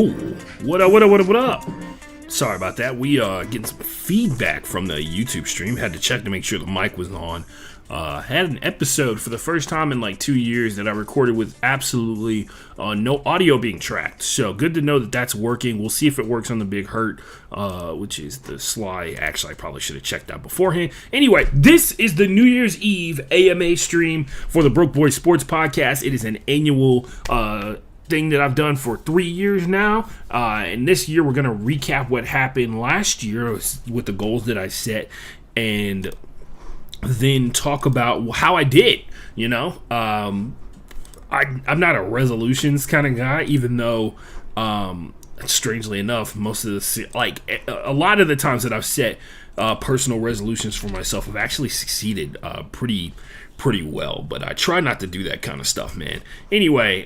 Oh, what up? Sorry about that. We getting some feedback from the YouTube stream. Had to check to make sure the mic was on. Had an episode for the first time in like 2 years that I recorded with absolutely no audio being tracked. So good to know that that's working. We'll see if it works on the Big Hurt, which is the Sly. Actually, I probably should have checked that beforehand. Anyway, this is the New Year's Eve AMA stream for the Broke Boy Sports Podcast. It is an annual thing that I've done for 3 years now, and this year we're going to recap what happened last year with the goals that I set, and then talk about how I did. I'm not a resolutions kind of guy, even though strangely enough, most of a lot of the times that I've set personal resolutions for myself have actually succeeded pretty well, but I try not to do that kind of stuff, man. Anyway,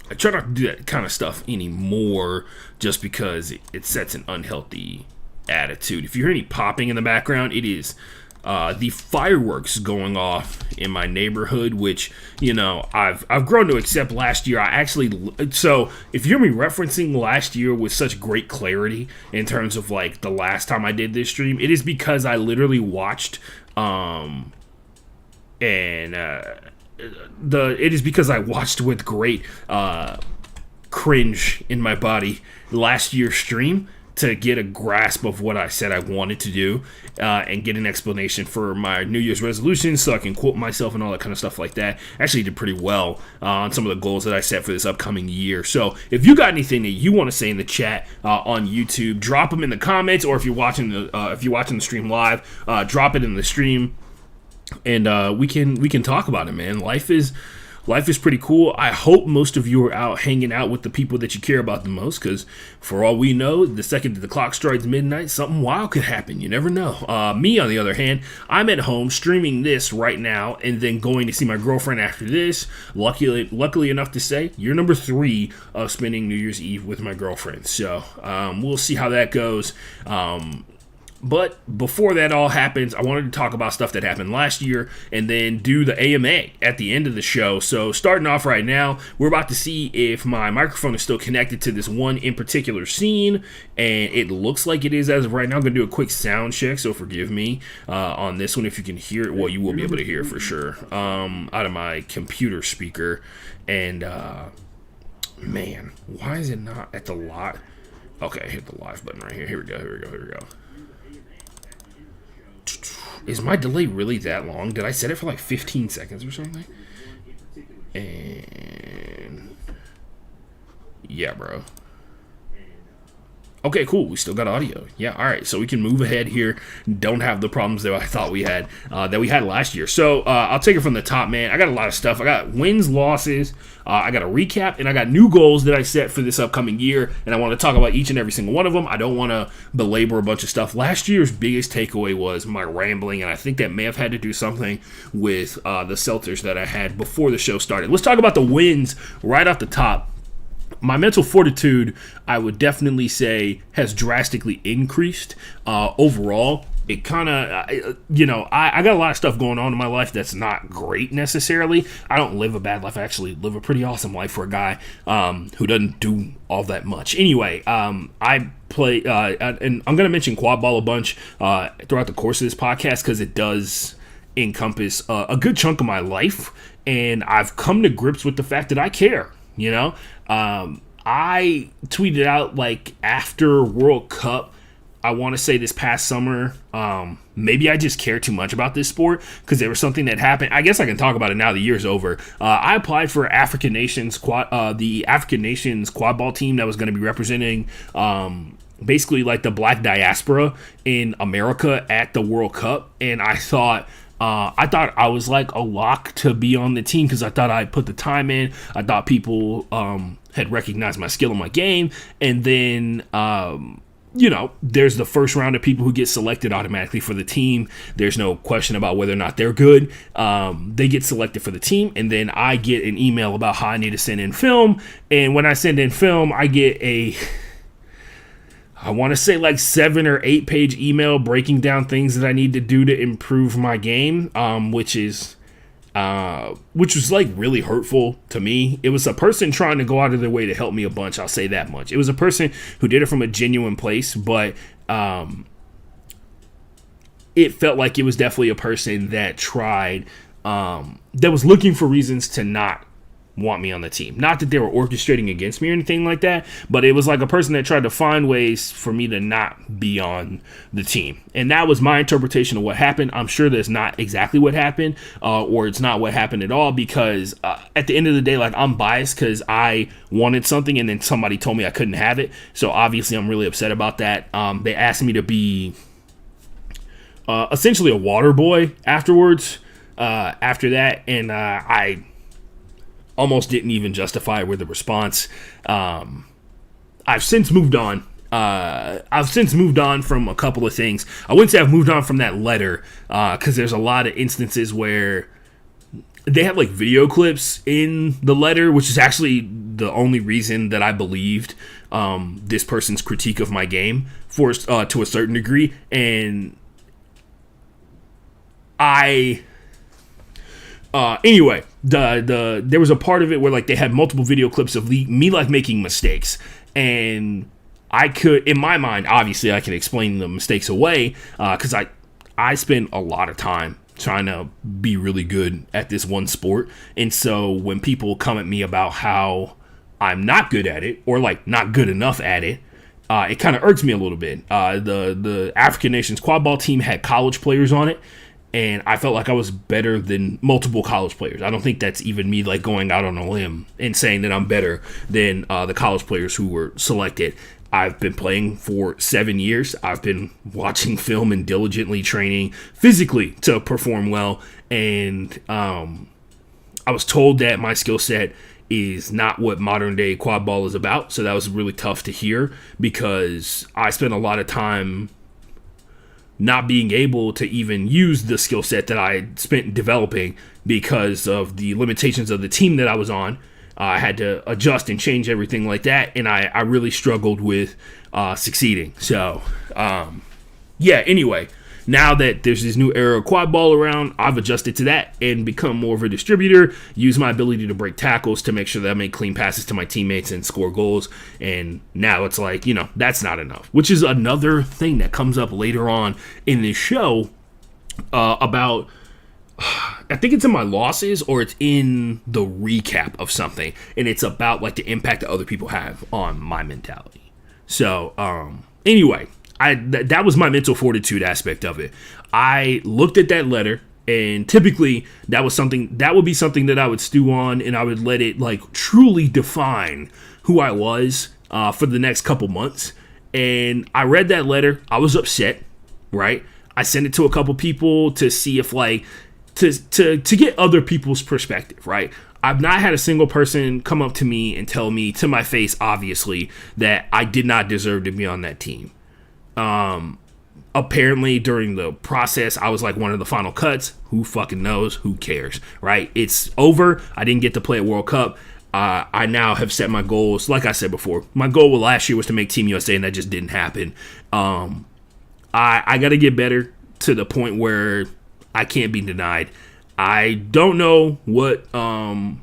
I try not to do that kind of stuff anymore just because it sets an unhealthy attitude. If you hear any popping in the background, it is the fireworks going off in my neighborhood, which, I've grown to accept. Last year, so if you hear me referencing last year with such great clarity in terms of like the last time I did this stream, it is because I literally watched it is because I watched with great cringe in my body last year's stream to get a grasp of what I said I wanted to do and get an explanation for my New Year's resolutions so I can quote myself and all that kind of stuff like that. Actually did pretty well on some of the goals that I set for this upcoming year. So if you got anything that you want to say in the chat on YouTube, drop them in the comments, or if you're watching the stream live, drop it in the stream. And we can talk about it, man. Life is pretty cool. I hope most of you are out hanging out with the people that you care about the most, because for all we know, the second that the clock strikes midnight, something wild could happen. You never know. Me, on the other hand, I'm at home streaming this right now and then going to see my girlfriend after this. Luckily enough to say, you're number 3 of spending New Year's Eve with my girlfriend. So we'll see how that goes. But before that all happens, I wanted to talk about stuff that happened last year and then do the AMA at the end of the show. So starting off right now, we're about to see if my microphone is still connected to this one in particular scene, and it looks like it is as of right now. I'm going to do a quick sound check, so forgive me on this one if you can hear it. Well, you will be able to hear it for sure out of my computer speaker. And man, why is it not at the live? Okay, hit the live button right here. Here we go. Is my delay really that long? Did I set it for like 15 seconds or something? And yeah, bro. Okay, cool. We still got audio. Yeah, all right. So we can move ahead here. Don't have the problems that I thought we had last year. So I'll take it from the top, man. I got a lot of stuff. I got wins, losses. I got a recap, and I got new goals that I set for this upcoming year. And I want to talk about each and every single one of them. I don't want to belabor a bunch of stuff. Last year's biggest takeaway was my rambling, and I think that may have had to do something with the seltzers that I had before the show started. Let's talk about the wins right off the top. My mental fortitude, I would definitely say, has drastically increased overall. It kind of, I got a lot of stuff going on in my life that's not great necessarily. I don't live a bad life. I actually live a pretty awesome life for a guy who doesn't do all that much. Anyway, I play, and I'm going to mention quad ball a bunch throughout the course of this podcast because it does encompass a good chunk of my life, and I've come to grips with the fact that I care. I tweeted out like after World Cup, I want to say this past summer, maybe I just care too much about this sport because there was something that happened. I guess I can talk about it now. The year's over. I applied for the African Nations quad ball team that was going to be representing basically like the black diaspora in America at the World Cup, and I thought I was like a lock to be on the team because I thought I put the time in. I thought people had recognized my skill in my game. And then, there's the first round of people who get selected automatically for the team. There's no question about whether or not they're good. They get selected for the team. And then I get an email about how I need to send in film. And when I send in film, I get I want to say like 7 or 8 page email breaking down things that I need to do to improve my game, which is which was like really hurtful to me. It was a person trying to go out of their way to help me a bunch. I'll say that much. It was a person who did it from a genuine place, but it felt like it was definitely a person that tried, that was looking for reasons to not want me on the team. Not that they were orchestrating against me or anything like that, but it was like a person that tried to find ways for me to not be on the team. And that was my interpretation of what happened. I'm sure that's not exactly what happened, or it's not what happened at all, because at the end of the day, like, I'm biased because I wanted something and then somebody told me I couldn't have it. So obviously I'm really upset about that. They asked me to be essentially a water boy afterwards, after that, and I almost didn't even justify it with a response. I've since moved on. From a couple of things. I wouldn't say I've moved on from that letter, because there's a lot of instances where they have like video clips in the letter, which is actually the only reason that I believed this person's critique of my game to a certain degree. And anyway, there was a part of it where like they had multiple video clips of me like making mistakes, and I could, in my mind, obviously I can explain the mistakes away, because I spend a lot of time trying to be really good at this one sport, and so when people come at me about how I'm not good at it or like not good enough at it, it kind of irks me a little bit. The African Nations quad ball team had college players on it, and I felt like I was better than multiple college players. I don't think that's even me like going out on a limb and saying that I'm better than the college players who were selected. I've been playing for 7 years. I've been watching film and diligently training physically to perform well. And I was told that my skill set is not what modern day quad ball is about. So that was really tough to hear, because I spent a lot of time not being able to even use the skill set that I spent developing because of the limitations of the team that I was on. I had to adjust and change everything like that, and I really struggled with succeeding. So, anyway, now that there's this new era of quad ball around, I've adjusted to that and become more of a distributor, use my ability to break tackles to make sure that I make clean passes to my teammates and score goals. And now it's like, that's not enough, which is another thing that comes up later on in this show about, I think it's in my losses or it's in the recap of something, and it's about like the impact that other people have on my mentality. So, anyway, that was my mental fortitude aspect of it. I looked at that letter, and typically that would be something that I would stew on, and I would let it like truly define who I was for the next couple months. And I read that letter. I was upset, right? I sent it to a couple people to see if like to get other people's perspective, right? I've not had a single person come up to me and tell me to my face, obviously, that I did not deserve to be on that team. Apparently during the process, I was like one of the final cuts. Who fucking knows? Who cares, right? It's over. I didn't get to play at World Cup. I now have set my goals. Like I said before, my goal last year was to make Team USA, and that just didn't happen. I got to get better to the point where I can't be denied. I don't know what, I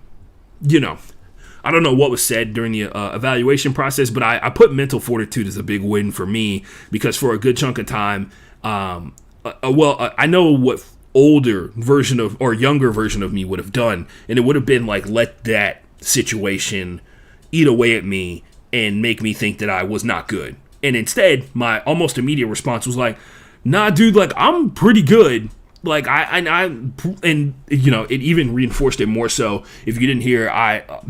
don't know what was said during the evaluation process, but I put mental fortitude as a big win for me, because for a good chunk of time, I know what older version of or younger version of me would have done, and it would have been like let that situation eat away at me and make me think that I was not good. And instead, my almost immediate response was like, nah, dude, like I'm pretty good. Like it even reinforced it more so. If you didn't hear, I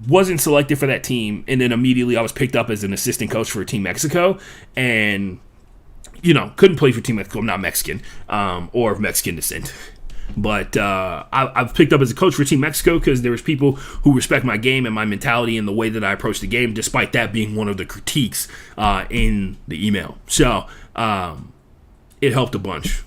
wasn't selected for that team, and then immediately I was picked up as an assistant coach for Team Mexico, and couldn't play for Team Mexico. I'm not Mexican, or of Mexican descent, but I've picked up as a coach for Team Mexico because there was people who respect my game and my mentality and the way that I approach the game, despite that being one of the critiques in the email. So it helped a bunch.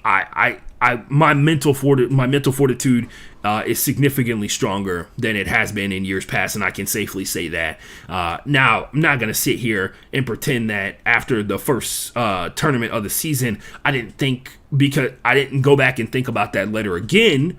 my mental fortitude is significantly stronger than it has been in years past, and I can safely say that. Now, I'm not gonna sit here and pretend that after the first tournament of the season, I didn't go back and think about that letter again.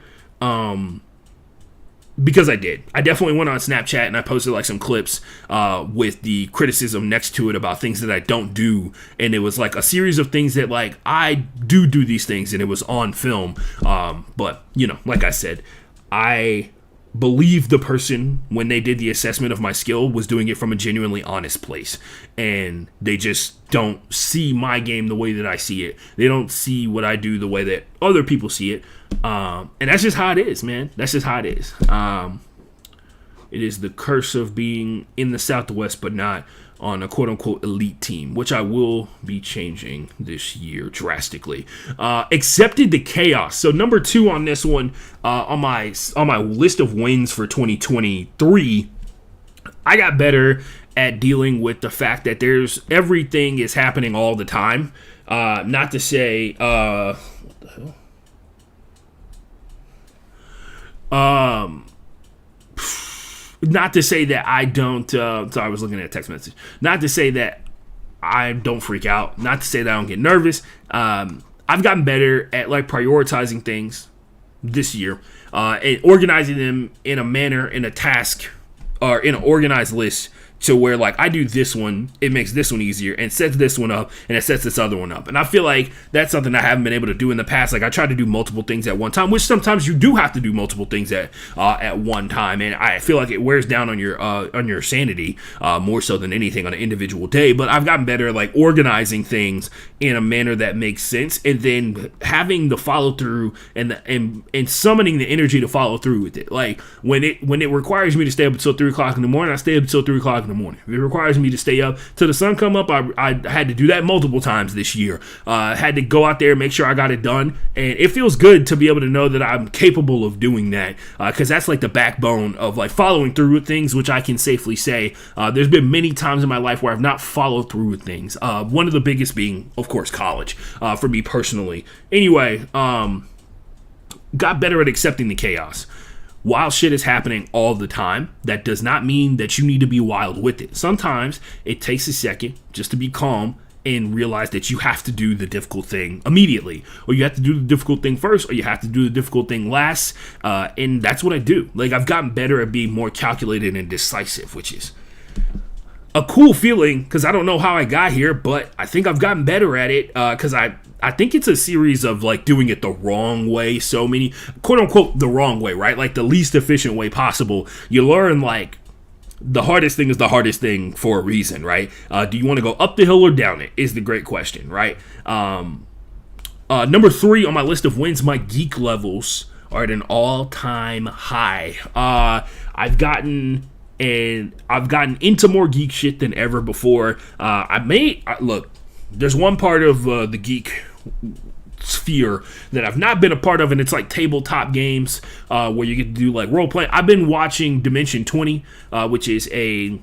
Because I did. I definitely went on Snapchat and I posted like some clips with the criticism next to it about things that I don't do. And it was like a series of things that like I do these things, and it was on film. But, like I said, I believe the person, when they did the assessment of my skill, was doing it from a genuinely honest place. And they just don't see my game the way that I see it. They don't see what I do the way that other people see it. And that's just how it is, man. That's just how it is. It is the curse of being in the Southwest, but not on a quote-unquote elite team, which I will be changing this year drastically. Accepted the chaos. So number 2 on this one, on my list of wins for 2023, I got better at dealing with the fact that everything is happening all the time. Not to say, what the hell? Not to say that I don't, sorry, I was looking at a text message. Not to say that I don't freak out. Not to say that I don't get nervous. I've gotten better at like prioritizing things this year and organizing them in a manner, in a task, or in an organized list, to where like I do this one, it makes this one easier and sets this one up and it sets this other one up. And I feel like that's something I haven't been able to do in the past. Like I try to do multiple things at one time, which sometimes you do have to do multiple things at one time. And I feel like it wears down on your sanity more so than anything on an individual day. But I've gotten better at like organizing things in a manner that makes sense, and then having the follow through and summoning the energy to follow through with it. Like when it requires me to stay up until 3 o'clock in the morning, I stay up until 3 o'clock in the morning. If it requires me to stay up till the sun come up, I had to do that multiple times this year. Had to go out there and make sure I got it done, and it feels good to be able to know that I'm capable of doing that, because that's like the backbone of like following through with things, which I can safely say there's been many times in my life where I've not followed through with things. One of the biggest being, of course, college for me personally. Anyway, got better at accepting the chaos. While shit is happening all the time, that does not mean that you need to be wild with it. Sometimes it takes a second just to be calm and realize that you have to do the difficult thing immediately, or you have to do the difficult thing first, or you have to do the difficult thing last. And that's what I do. Like I've gotten better at being more calculated and decisive, which is a cool feeling, because I don't know how I got here, but I think I've gotten better at it, because I think it's a series of like doing it the wrong way. So many, quote unquote, the wrong way, right? Like the least efficient way possible. You learn like the hardest thing is the hardest thing for a reason, right? Do you want to go up the hill or down it is the great question, right? Number 3 on my list of wins, my geek levels are at an all-time high. I've gotten into more geek shit than ever before. Look, there's one part of the geek sphere that I've not been a part of, and it's like tabletop games where you get to do like role playing. I've been watching Dimension 20, which is very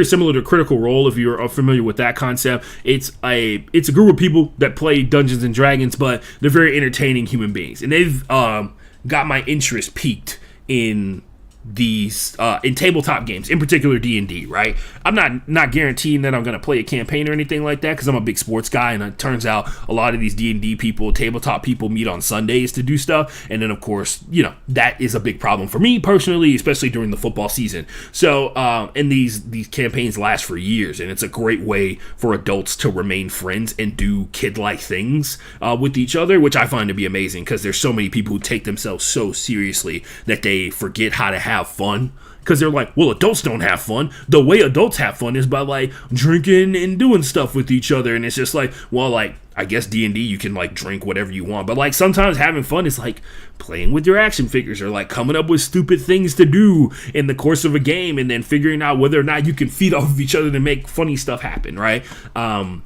similar to Critical Role, if you're familiar with that concept. It's a group of people that play Dungeons and Dragons, but they're very entertaining human beings, and they've got my interest peaked in these in tabletop games, in particular D&D, right? I'm not guaranteeing that I'm going to play a campaign or anything like that, because I'm a big sports guy, and it turns out a lot of these D&D people, tabletop people, meet on Sundays to do stuff, and then of course, that is a big problem for me personally, especially during the football season. So and these campaigns last for years, and it's a great way for adults to remain friends and do kid-like things with each other, which I find to be amazing, because there's so many people who take themselves so seriously that they forget how to have fun, because they're like, well, adults don't have fun. The way adults have fun is by like drinking and doing stuff with each other, and it's just like, well, like I guess D&D you can like drink whatever you want, but like sometimes having fun is like playing with your action figures, or like coming up with stupid things to do in the course of a game, and then figuring out whether or not you can feed off of each other to make funny stuff happen, right? And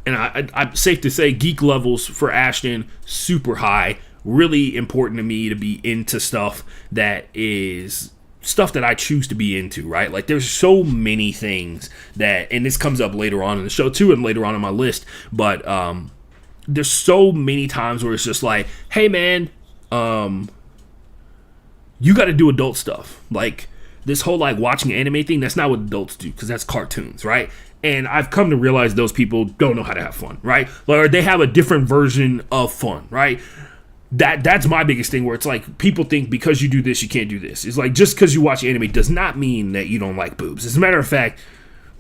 I'm safe to say geek levels for Ashton super high. Really important to me to be into stuff that I choose to be into, right? Like there's so many things that, and this comes up later on in the show too, and later on my list, but there's so many times where it's just like, hey man, you got to do adult stuff. Like this whole like watching anime thing, that's not what adults do because that's cartoons, right? And I've come to realize those people don't know how to have fun, right? Or they have a different version of fun, right? That's my biggest thing where it's like people think because you do this, you can't do this. It's like just because you watch anime does not mean that you don't like boobs. As a matter of fact,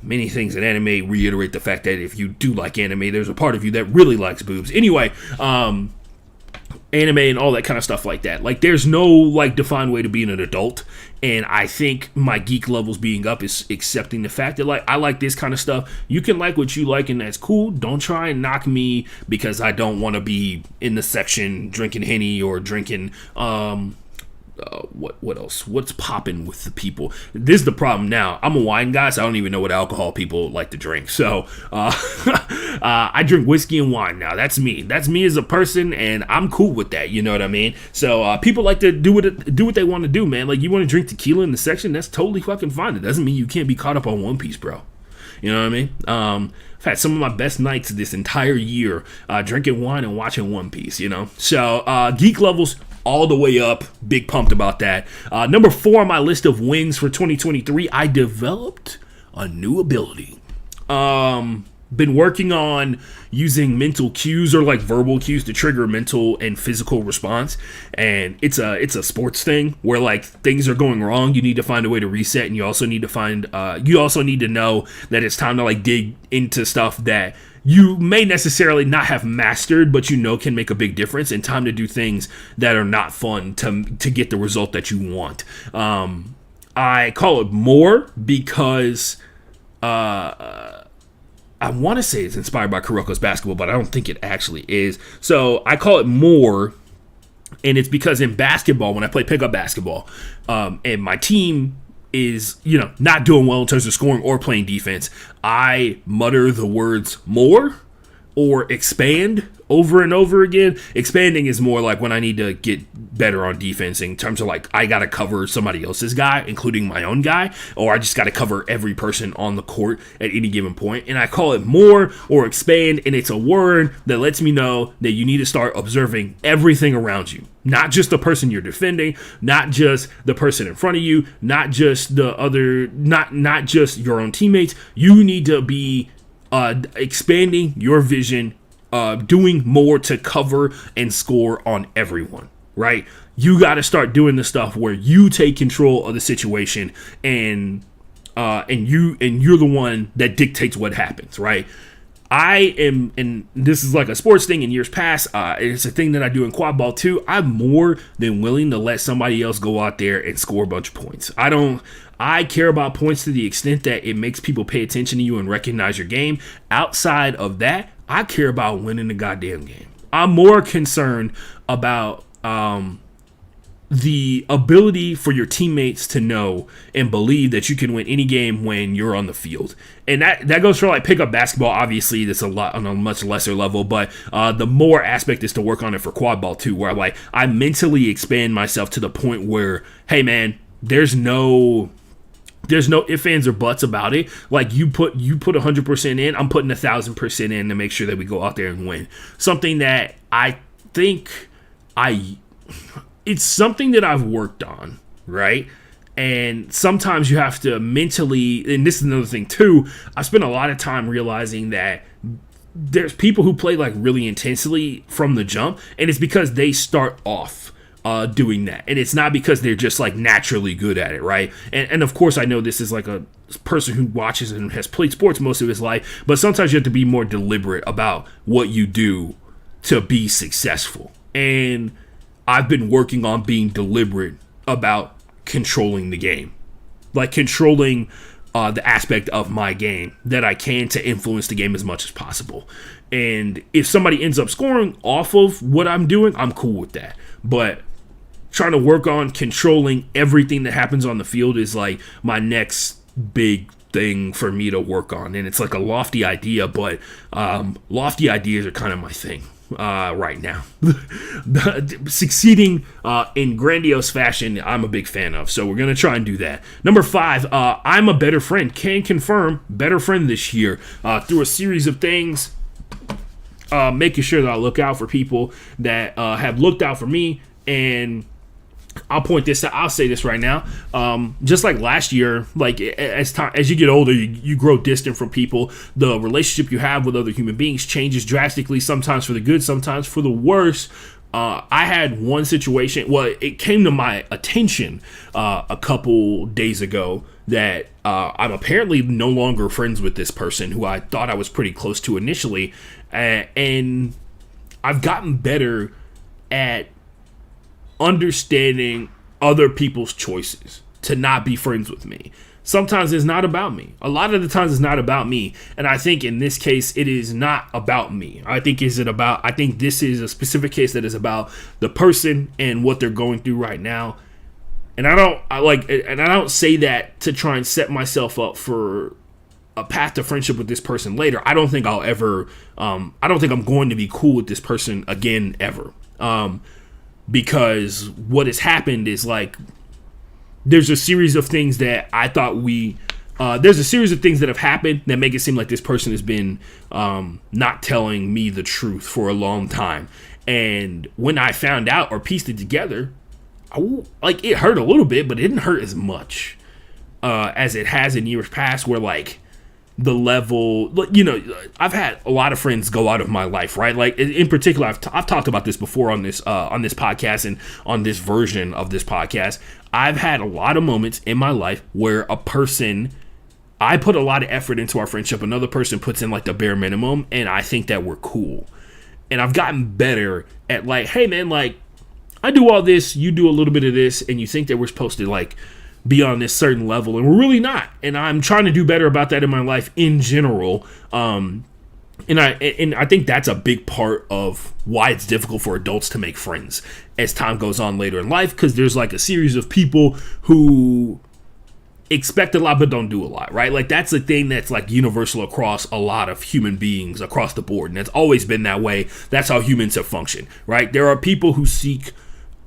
many things in anime reiterate the fact that if you do like anime, there's a part of you that really likes boobs. Anyway, anime and all that kind of stuff like that. Like there's no like defined way to being an adult. And I think my geek levels being up is accepting the fact that like I like this kind of stuff. You can like what you like and that's cool. Don't try and knock me because I don't want to be in the section drinking Henny or drinking what else? What's popping with the people? This is the problem now. I'm a wine guy, so I don't even know what alcohol people like to drink. So I drink whiskey and wine now. That's me. That's me as a person, and I'm cool with that. You know what I mean? So people like to do what they want to do, man. Like you want to drink tequila in the section, that's totally fucking fine. It doesn't mean you can't be caught up on One Piece, bro. You know what I mean? I've had some of my best nights this entire year drinking wine and watching One Piece, you know? So geek levels all the way up. Big pumped about that. Number 4 on my list of wins for 2023, I developed a new ability. Been working on using mental cues or like verbal cues to trigger mental and physical response. And it's a sports thing where like things are going wrong. You need to find a way to reset. And you also need to know that it's time to like dig into stuff that you may necessarily not have mastered, but you know can make a big difference, and time to do things that are not fun to get the result that you want. I call it more because I want to say it's inspired by Kuroko's basketball, but I don't think it actually is. So I call it more, and it's because in basketball, when I play pickup basketball, and my team is, not doing well in terms of scoring or playing defense, I mutter the words more or expand over and over again. Expanding is more like when I need to get better on defense in terms of like I got to cover somebody else's guy, including my own guy, or I just got to cover every person on the court at any given point. And I call it more or expand, and it's a word that lets me know that you need to start observing everything around you. Not just the person you're defending, not just the person in front of you, not just the other, not just your own teammates. You need to be expanding your vision, doing more to cover and score on everyone, right? You got to start doing the stuff where you take control of the situation and you're the one that dictates what happens, right? I am, and this is like a sports thing in years past, it's a thing that I do in quad ball too. I'm more than willing to let somebody else go out there and score a bunch of points. I care about points to the extent that it makes people pay attention to you and recognize your game. Outside of that, I care about winning the goddamn game. I'm more concerned about the ability for your teammates to know and believe that you can win any game when you're on the field. And that goes for like pickup basketball. Obviously, that's a lot on a much lesser level, but the more aspect is to work on it for quad ball too, where like I mentally expand myself to the point where, hey man, there's no ifs, ands, or buts about it. Like you put 100% in, I'm putting 1,000% in to make sure that we go out there and win. Something that I think it's something that I've worked on, right? And sometimes you have to mentally, and this is another thing too, I spent a lot of time realizing that there's people who play like really intensely from the jump, and it's because they start off doing that, and it's not because they're just like naturally good at it, right? And of course I know this is like a person who watches and has played sports most of his life, but sometimes you have to be more deliberate about what you do to be successful. And I've been working on being deliberate about controlling the game, like controlling the aspect of my game that I can to influence the game as much as possible. And if somebody ends up scoring off of what I'm doing, I'm cool with that. But trying to work on controlling everything that happens on the field is like my next big thing for me to work on. And it's like a lofty idea, but lofty ideas are kind of my thing right now. Succeeding in grandiose fashion, I'm a big fan of. So we're going to try and do that. Number 5, I'm a better friend. Can confirm better friend this year through a series of things. making sure that I look out for people that have looked out for me. And I'll say this right now. Just like last year, like as you get older, you grow distant from people. The relationship you have with other human beings changes drastically, sometimes for the good, sometimes for the worse. I had one situation, well, it came to my attention a couple days ago that I'm apparently no longer friends with this person who I thought I was pretty close to initially. And I've gotten better at understanding other people's choices to not be friends with me. Sometimes it's not about me. A lot of the times it's not about me. And I think in this case, it is not about me. I think this is a specific case that is about the person and what they're going through right now. And I don't say that to try and set myself up for a path to friendship with this person later. I don't think I don't think I'm going to be cool with this person again ever. Because what has happened is like, there's a series of things that I thought there's a series of things that have happened that make it seem like this person has been not telling me the truth for a long time. And when I found out or pieced it together, it hurt a little bit, but it didn't hurt as much as it has in years past, where like the level, I've had a lot of friends go out of my life, right? Like in particular, I've talked about this before on this podcast and on this version of this podcast. I've had a lot of moments in my life where I put a lot of effort into our friendship. Another person puts in like the bare minimum, and I think that we're cool. And I've gotten better at like, hey man, like I do all this, you do a little bit of this, and you think that we're supposed to like be on this certain level, and we're really not. And I'm trying to do better about that in my life in general. And I think that's a big part of why it's difficult for adults to make friends as time goes on later in life, because there's like a series of people who expect a lot but don't do a lot, right? Like that's a thing that's like universal across a lot of human beings across the board, and it's always been that way. That's how humans have functioned, right? There are people who seek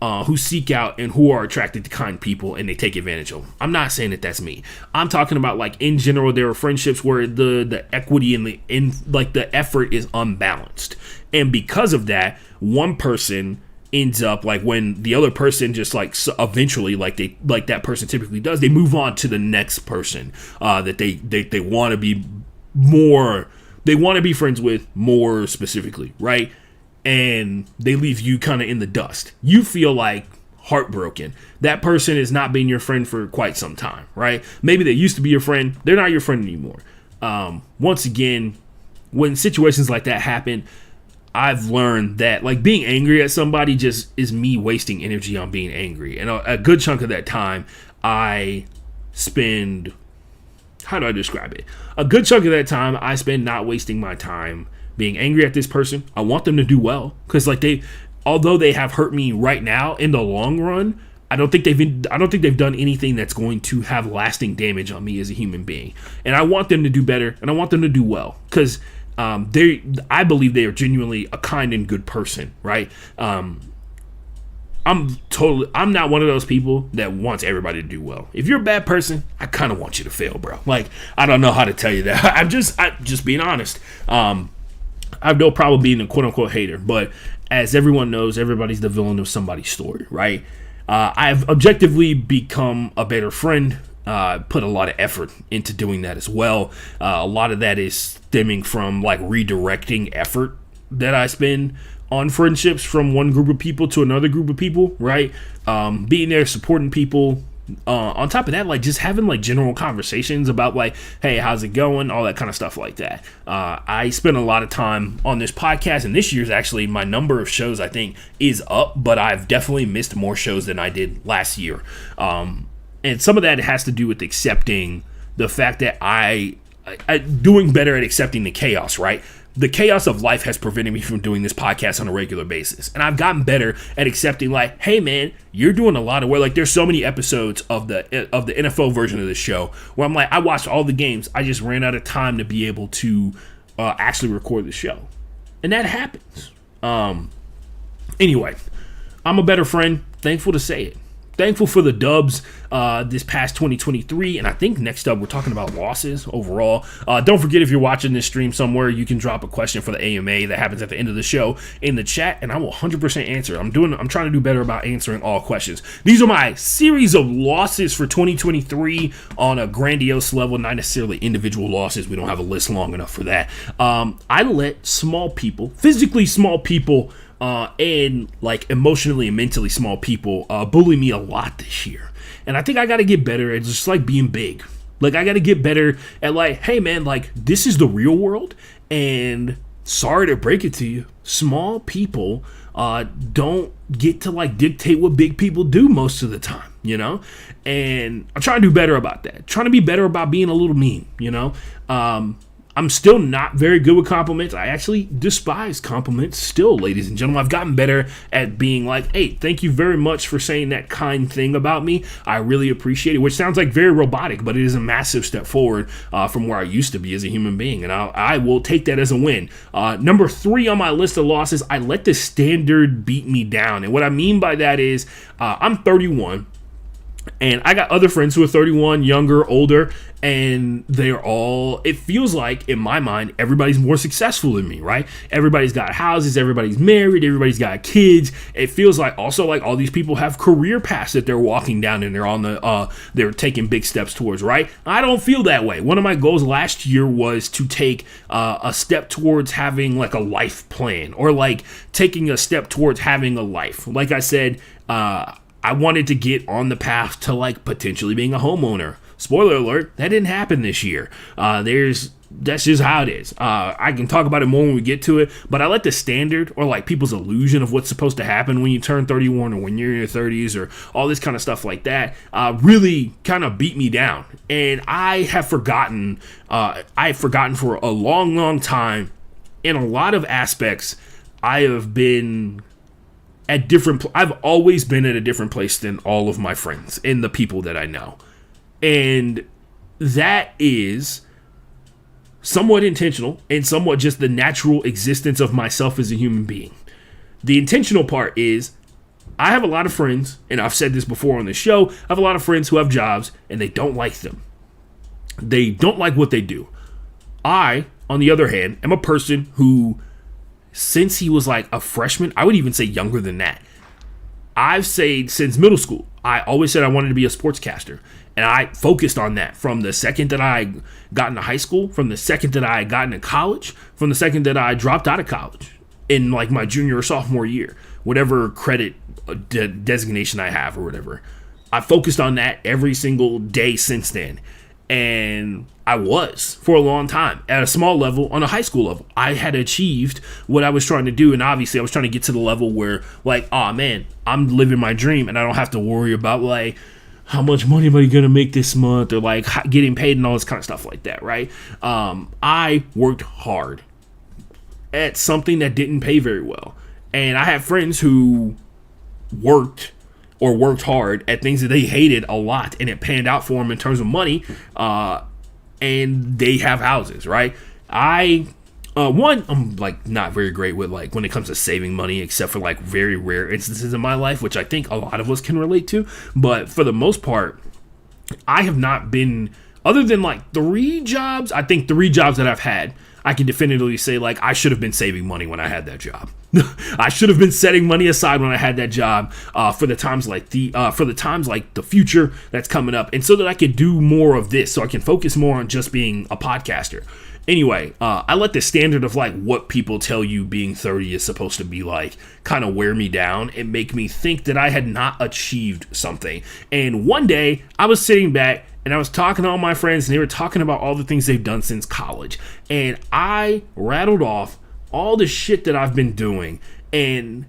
out and who are attracted to kind people, and they take advantage of them. I'm not saying that that's me. I'm talking about like in general, there are friendships where the equity and the effort is unbalanced, and because of that, one person ends up like, when the other person just like eventually like that person typically does, they move on to the next person that they want to be more, they want to be friends with more specifically, right? And they leave you kind of in the dust. You feel like heartbroken. That person has not been your friend for quite some time, right? Maybe they used to be your friend. They're not your friend anymore. Once again, when situations like that happen, I've learned that like being angry at somebody just is me wasting energy on being angry. And a good chunk of that time I spend, how do I describe it? A good chunk of that time I spend not wasting my time being angry at this person. I want them to do well, because like although they have hurt me right now, in the long run, I don't think they've done anything that's going to have lasting damage on me as a human being. And I want them to do better, and I want them to do well, because I believe they are genuinely a kind and good person, right? I'm not one of those people that wants everybody to do well. If you're a bad person, I kind of want you to fail, bro. Like, I don't know how to tell you that. I'm just being honest. I have no problem being a quote-unquote hater, but as everyone knows, everybody's the villain of somebody's story, right? I've objectively become a better friend, put a lot of effort into doing that as well. A lot of that is stemming from like redirecting effort that I spend on friendships from one group of people to another group of people, right? Being there, supporting people. On top of that, like just having like general conversations about like, hey, how's it going? All that kind of stuff like that. I spent a lot of time on this podcast, and this year's actually my number of shows I think is up, but I've definitely missed more shows than I did last year. And some of that has to do with accepting the fact that I doing better at accepting the chaos, right? The chaos of life has prevented me from doing this podcast on a regular basis. And I've gotten better at accepting like, hey man, you're doing a lot of work. Like there's so many episodes of the NFL version of the show where I'm like, I watched all the games. I just ran out of time to be able to actually record the show. And that happens. Anyway, I'm a better friend. Thankful to say it. Thankful for the dubs. this past 2023. And I think next up we're talking about losses overall. Don't forget, if you're watching this stream somewhere, you can drop a question for the AMA that happens at the end of the show in the chat, and I will 100% answer. I'm trying to do better about answering all questions. These are my series of losses for 2023 on a grandiose level, not necessarily individual losses. We don't have a list long enough for that. I let small people, physically small people, and like emotionally and mentally small people bully me a lot this year. And I think I got to get better at just like being big. Like, I got to get better at like, hey man, like, this is the real world, and sorry to break it to you, small people don't get to like dictate what big people do most of the time, you know? And I'm trying to do better about that. Trying to be better about being a little mean, you know? I'm still not very good with compliments. I actually despise compliments still, ladies and gentlemen. I've gotten better at being like, hey, thank you very much for saying that kind thing about me. I really appreciate it, which sounds like very robotic, but it is a massive step forward from where I used to be as a human being, and I will take that as a win. Number 3 on my list of losses, I let the standard beat me down. And what I mean by that is I'm 31. And I got other friends who are 31, younger, older, and they're all, it feels like, in my mind, everybody's more successful than me, right? Everybody's got houses, everybody's married, everybody's got kids. It feels like also like all these people have career paths that they're walking down and they're on they're taking big steps towards, right? I don't feel that way. One of my goals last year was to take a step towards having like a life plan, or like taking a step towards having a life. Like I said, I wanted to get on the path to like potentially being a homeowner. Spoiler alert, that didn't happen this year. That's just how it is. I can talk about it more when we get to it, but I let the standard, or like people's illusion of what's supposed to happen when you turn 31 or when you're in your 30s or all this kind of stuff like that, really kind of beat me down. And I have forgotten for a long, long time, in a lot of aspects, I've always been at a different place than all of my friends and the people that I know. And that is somewhat intentional and somewhat just the natural existence of myself as a human being. The intentional part is I have a lot of friends, and I've said this before on the show, I have a lot of friends who have jobs and they don't like them. They don't like what they do. I, on the other hand, am a person who, since he was like a freshman, I would even say younger than that, I've said since middle school, I always said I wanted to be a sportscaster. And I focused on that from the second that I got into high school, from the second that I got into college, from the second that I dropped out of college in like my junior or sophomore year, whatever credit designation I have or whatever. I focused on that every single day since then. And I was for a long time at a small level, on a high school level. I had achieved what I was trying to do. And obviously I was trying to get to the level where like, oh man, I'm living my dream and I don't have to worry about like, how much money am I going to make this month, or like getting paid and all this kind of stuff like that, right? I worked hard at something that didn't pay very well. And I have friends who worked hard at things that they hated a lot, and it panned out for them in terms of money, and they have houses, right? I'm like not very great with like when it comes to saving money, except for like very rare instances in my life, which I think a lot of us can relate to. But for the most part, I have not been, other than like 3 jobs, I think 3 jobs that I've had, I can definitively say like I should have been saving money when I had that job. I should have been setting money aside when I had that job for the times like the future that's coming up, and so that I could do more of this, so I can focus more on just being a podcaster. Anyway, I let the standard of like what people tell you being 30 is supposed to be like kind of wear me down and make me think that I had not achieved something. And one day I was sitting back and I was talking to all my friends, and they were talking about all the things they've done since college. And I rattled off all the shit that I've been doing. And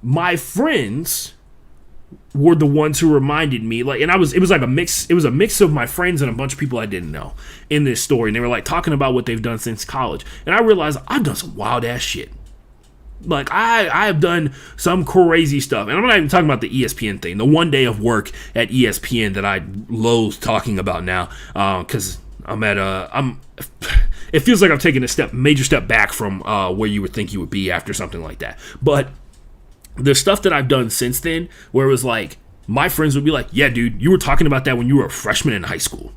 my friends were the ones who reminded me, like, and it was a mix of my friends and a bunch of people I didn't know in this story. And they were like talking about what they've done since college. And I realized I've done some wild ass shit. Like I have done some crazy stuff, and I'm not even talking about the ESPN thing, the one day of work at ESPN that I loathe talking about now, because it feels like I'm taking a major step back from where you would think you would be after something like that. But the stuff that I've done since then, where it was like my friends would be like, yeah, dude, you were talking about that when you were a freshman in high school.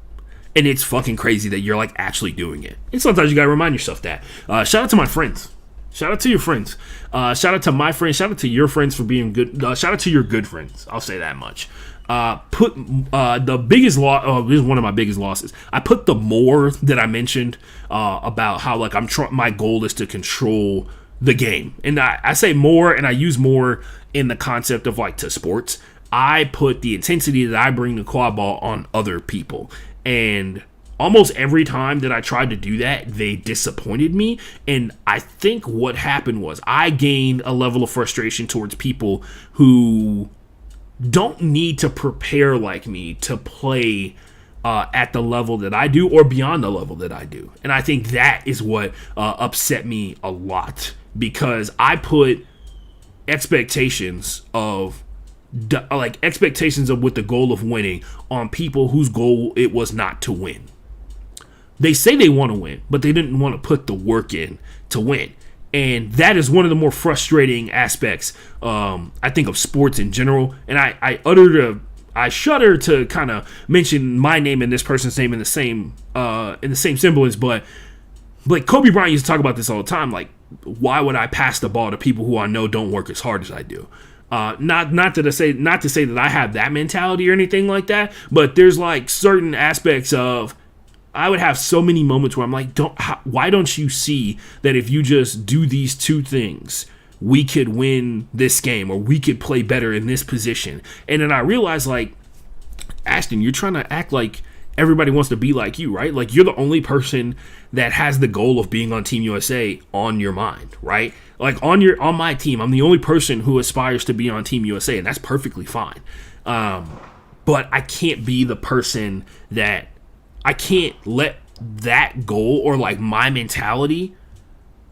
And it's fucking crazy that you're like actually doing it. And sometimes you gotta remind yourself that. Shout out to my friends. Shout out to your friends. Shout out to my friends. Shout out to your friends for being good. Shout out to your good friends. I'll say that much. Put the biggest loss. This is one of my biggest losses. I put the more that I mentioned about how like my goal is to control the game, and I say more, and I use more in the concept of like to sports. I put the intensity that I bring to quad ball on other people, and almost every time that I tried to do that, they disappointed me. And I think what happened was I gained a level of frustration towards people who don't need to prepare like me to play at the level that I do or beyond the level that I do. And I think that is what upset me a lot, because I put expectations of with the goal of winning on people whose goal it was not to win. They say they want to win, but they didn't want to put the work in to win. And that is one of the more frustrating aspects, I think, of sports in general. And I shudder to kind of mention my name and this person's name in the same semblance, but like Kobe Bryant used to talk about this all the time. Like, why would I pass the ball to people who I know don't work as hard as I do? Not to say that I have that mentality or anything like that, but there's like certain aspects of, I would have so many moments where I'm like, why don't you see that if you just do these two things, we could win this game, or we could play better in this position? And then I realized, like, Ashton, you're trying to act like everybody wants to be like you, right? Like, you're the only person that has the goal of being on Team USA on your mind, right? Like, on my team, I'm the only person who aspires to be on Team USA, and that's perfectly fine. But I can't be the person that, I can't let that goal or like my mentality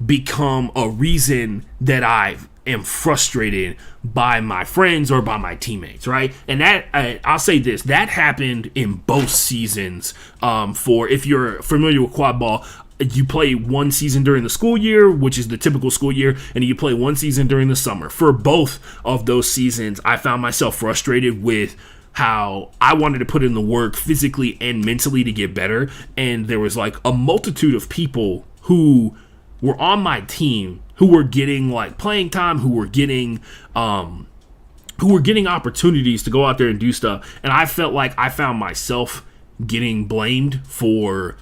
become a reason that I am frustrated by my friends or by my teammates, right? And that, I'll say this, that happened in both seasons. For, if you're familiar with quad ball, you play one season during the school year, which is the typical school year, and you play one season during the summer. For both of those seasons, I found myself frustrated with how I wanted to put in the work physically and mentally to get better. And there was like a multitude of people who were on my team who were getting like playing time, who were getting opportunities to go out there and do stuff. And I felt like I found myself getting blamed for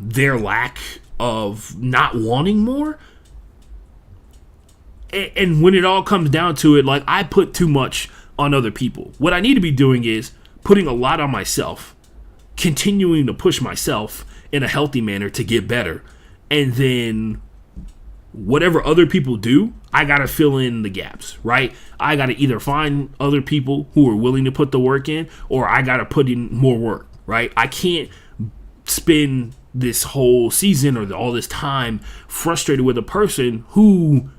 their lack of not wanting more. And when it all comes down to it, like, I put too much on other people. What I need to be doing is putting a lot on myself, continuing to push myself in a healthy manner to get better, and then whatever other people do, I gotta fill in the gaps, right? I gotta either find other people who are willing to put the work in, or I gotta put in more work, right? I can't spend this whole season or all this time frustrated with a person who,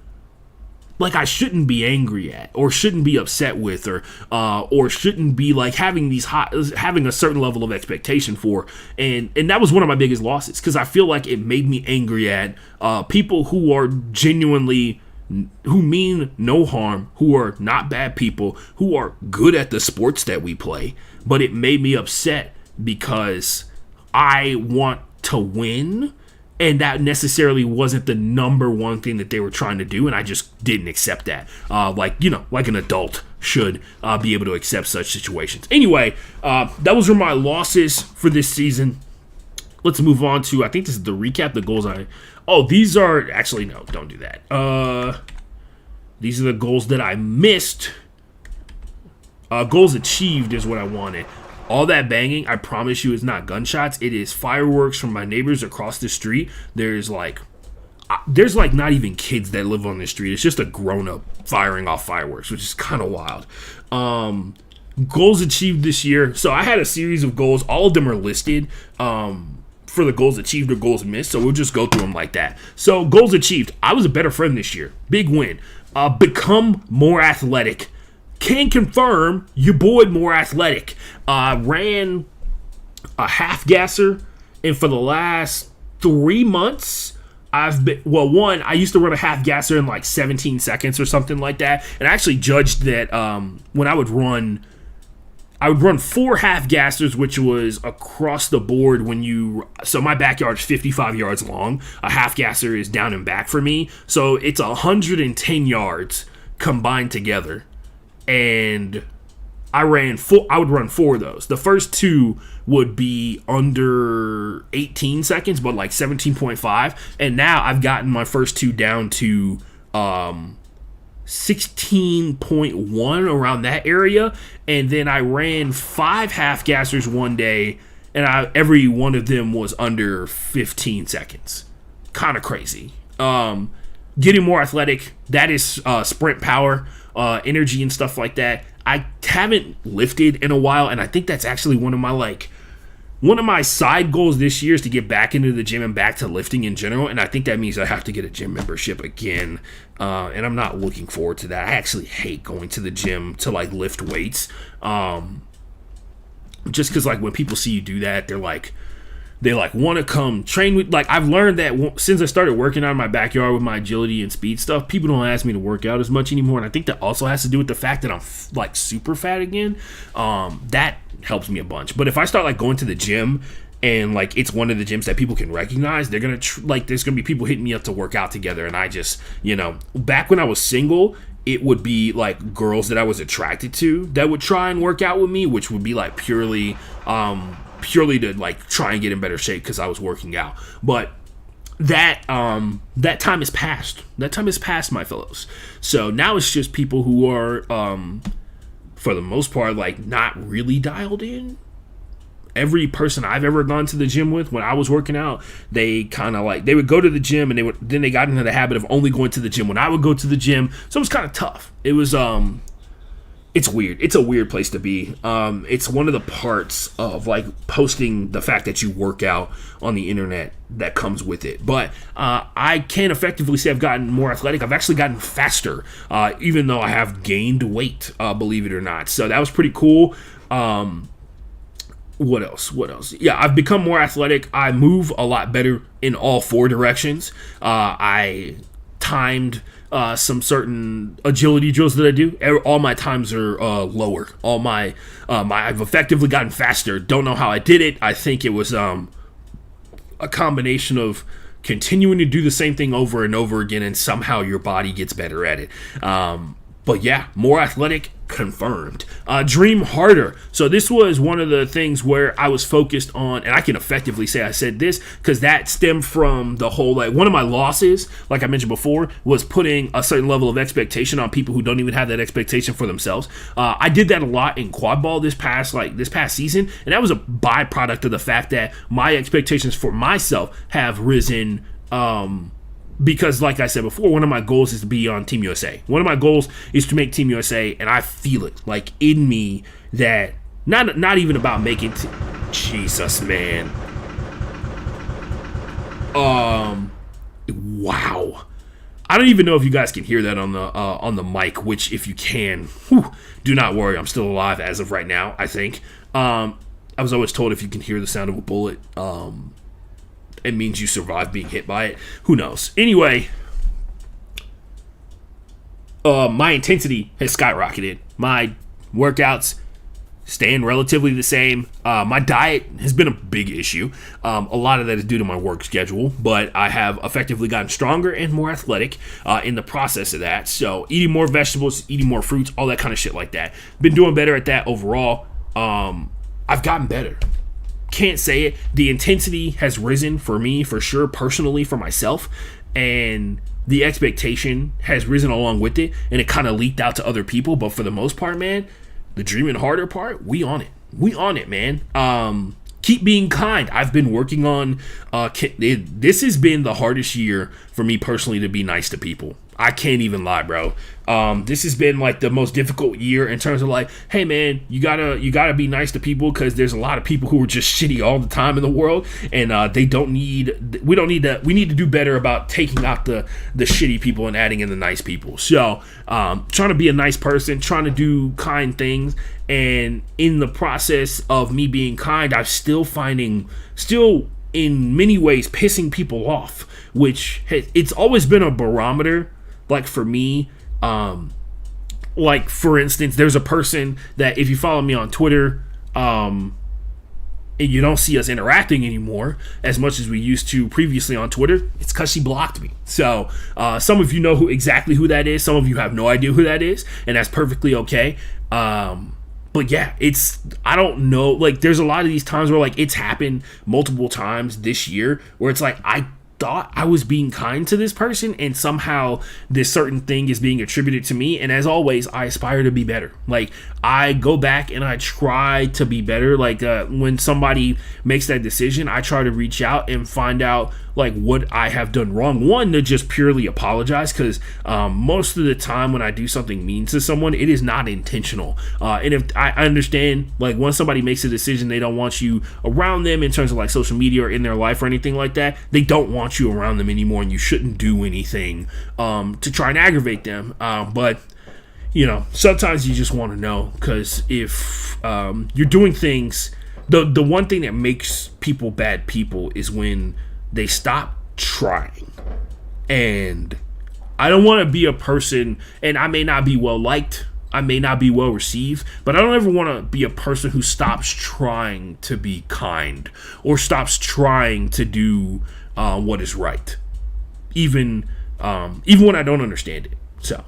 like, I shouldn't be angry at, or shouldn't be upset with, or shouldn't be like having a certain level of expectation for. And that was one of my biggest losses, because I feel like it made me angry at people who are genuinely, who mean no harm, who are not bad people, who are good at the sports that we play. But it made me upset because I want to win, and that necessarily wasn't the number one thing that they were trying to do, and I just didn't accept that. Like an adult should be able to accept such situations. Anyway, that was my losses for this season. Let's move on to, I think this is the recap, the goals these are, actually, no, don't do that. These are the goals that I missed. Goals achieved is what I wanted. All that banging, I promise you, is not gunshots. It is fireworks from my neighbors across the street. There's like not even kids that live on the street. It's just a grown-up firing off fireworks, which is kind of wild. Goals achieved this year. So I had a series of goals. All of them are listed for the goals achieved or goals missed. So we'll just go through them like that. So goals achieved. I was a better friend this year. Big win. Become more athletic. Can confirm your boy more athletic. Ran a half gasser, and for the last 3 months, I used to run a half gasser in like 17 seconds or something like that, and I actually judged that when I would run I would run 4 half gassers, which was across the board so my backyard is 55 yards long. A half gasser is down and back for me. So it's 110 yards combined together. And I would run 4 of those. The first 2 would be under 18 seconds, but like 17.5. And now I've gotten my first 2 down to 16.1, around that area. And then I ran 5 half gassers one day, and every one of them was under 15 seconds. Kind of crazy. Getting more athletic, that is sprint power, energy and stuff like that. I haven't lifted in a while, and I think that's actually one of my side goals this year is to get back into the gym and back to lifting in general, and I think that means I have to get a gym membership again, and I'm not looking forward to that. I actually hate going to the gym to like lift weights, just because like when people see you do that, they want to come train with. Like, I've learned that since I started working out in my backyard with my agility and speed stuff, people don't ask me to work out as much anymore, and I think that also has to do with the fact that I'm like super fat again. That helps me a bunch. But if I start like going to the gym and like it's one of the gyms that people can recognize, they're gonna there's gonna be people hitting me up to work out together, and I just, back when I was single, it would be like girls that I was attracted to that would try and work out with me, which would be like purely to like try and get in better shape because I was working out. But that time is past. That time is past, my fellows. So now it's just people who are for the most part like not really dialed in. Every person I've ever gone to the gym with when I was working out, they kind of like, they would go to the gym and then they got into the habit of only going to the gym when I would go to the gym. So it was kind of tough. It was it's weird. It's a weird place to be. It's one of the parts of like posting the fact that you work out on the internet that comes with it. But I can't effectively say I've gotten more athletic. I've actually gotten faster, even though I have gained weight, believe it or not. So that was pretty cool. What else? Yeah, I've become more athletic. I move a lot better in all 4 directions. I timed some certain agility drills that I do. All my times are lower. I've effectively gotten faster. Don't know how I did it. I think it was a combination of continuing to do the same thing over and over again, and somehow your body gets better at it. But yeah, more athletic, confirmed. Dream harder. So this was one of the things where I was focused on, and I can effectively say I said this because that stemmed from the whole, like, one of my losses, like I mentioned before, was putting a certain level of expectation on people who don't even have that expectation for themselves. I did that a lot in quad ball this past season, and that was a byproduct of the fact that my expectations for myself have risen. Because, like I said before, one of my goals is to be on Team USA. One of my goals is to make Team USA, and I feel it, like, in me that not even about making Jesus, man. Wow. I don't even know if you guys can hear that on the mic, which if you can, do not worry. I'm still alive as of right now, I think. I was always told if you can hear the sound of a bullet, it means you survived being hit by it. Who knows? Anyway, my intensity has skyrocketed. My workouts staying relatively the same. My diet has been a big issue. A lot of that is due to my work schedule, but I have effectively gotten stronger and more athletic in the process of that. So eating more vegetables, eating more fruits, all that kind of shit like that. Been doing better at that overall. I've gotten better. Can't say it. The intensity has risen for me, for sure, personally, for myself, and the expectation has risen along with it, and it kind of leaked out to other people. But for the most part, man, the dreaming harder part, we on it, man. Keep being kind. I've been working on this has been the hardest year for me personally to be nice to people. I can't even lie, bro. This has been like the most difficult year in terms of like, hey man, you gotta be nice to people because there's a lot of people who are just shitty all the time in the world, and we need to do better about taking out the shitty people and adding in the nice people. So trying to be a nice person, trying to do kind things, and in the process of me being kind, I'm still in many ways pissing people off, which it's always been a barometer, like for me, Like, for instance, there's a person that if you follow me on Twitter, and you don't see us interacting anymore as much as we used to previously on Twitter, it's because she blocked me. So some of you know exactly who that is. Some of you have no idea who that is, and that's perfectly okay. But yeah, I don't know. Like, there's a lot of these times where, like, it's happened multiple times this year where it's like, I thought I was being kind to this person, and somehow this certain thing is being attributed to me. And as always, I aspire to be better. Like, I go back and I try to be better. Like, when somebody makes that decision, I try to reach out and find out, like, what I have done wrong. One, to just purely apologize, because most of the time when I do something mean to someone, it is not intentional. And if I understand, like, when somebody makes a decision, they don't want you around them in terms of, like, social media or in their life or anything like that. They don't want you around them anymore, and you shouldn't do anything to try and aggravate them. But you know, sometimes you just want to know, because if you're doing things, the one thing that makes people bad people is when they stop trying. And I don't want to be a person, and I may not be well liked, I may not be well received, but I don't ever want to be a person who stops trying to be kind or stops trying to do what is right, even when I don't understand it. So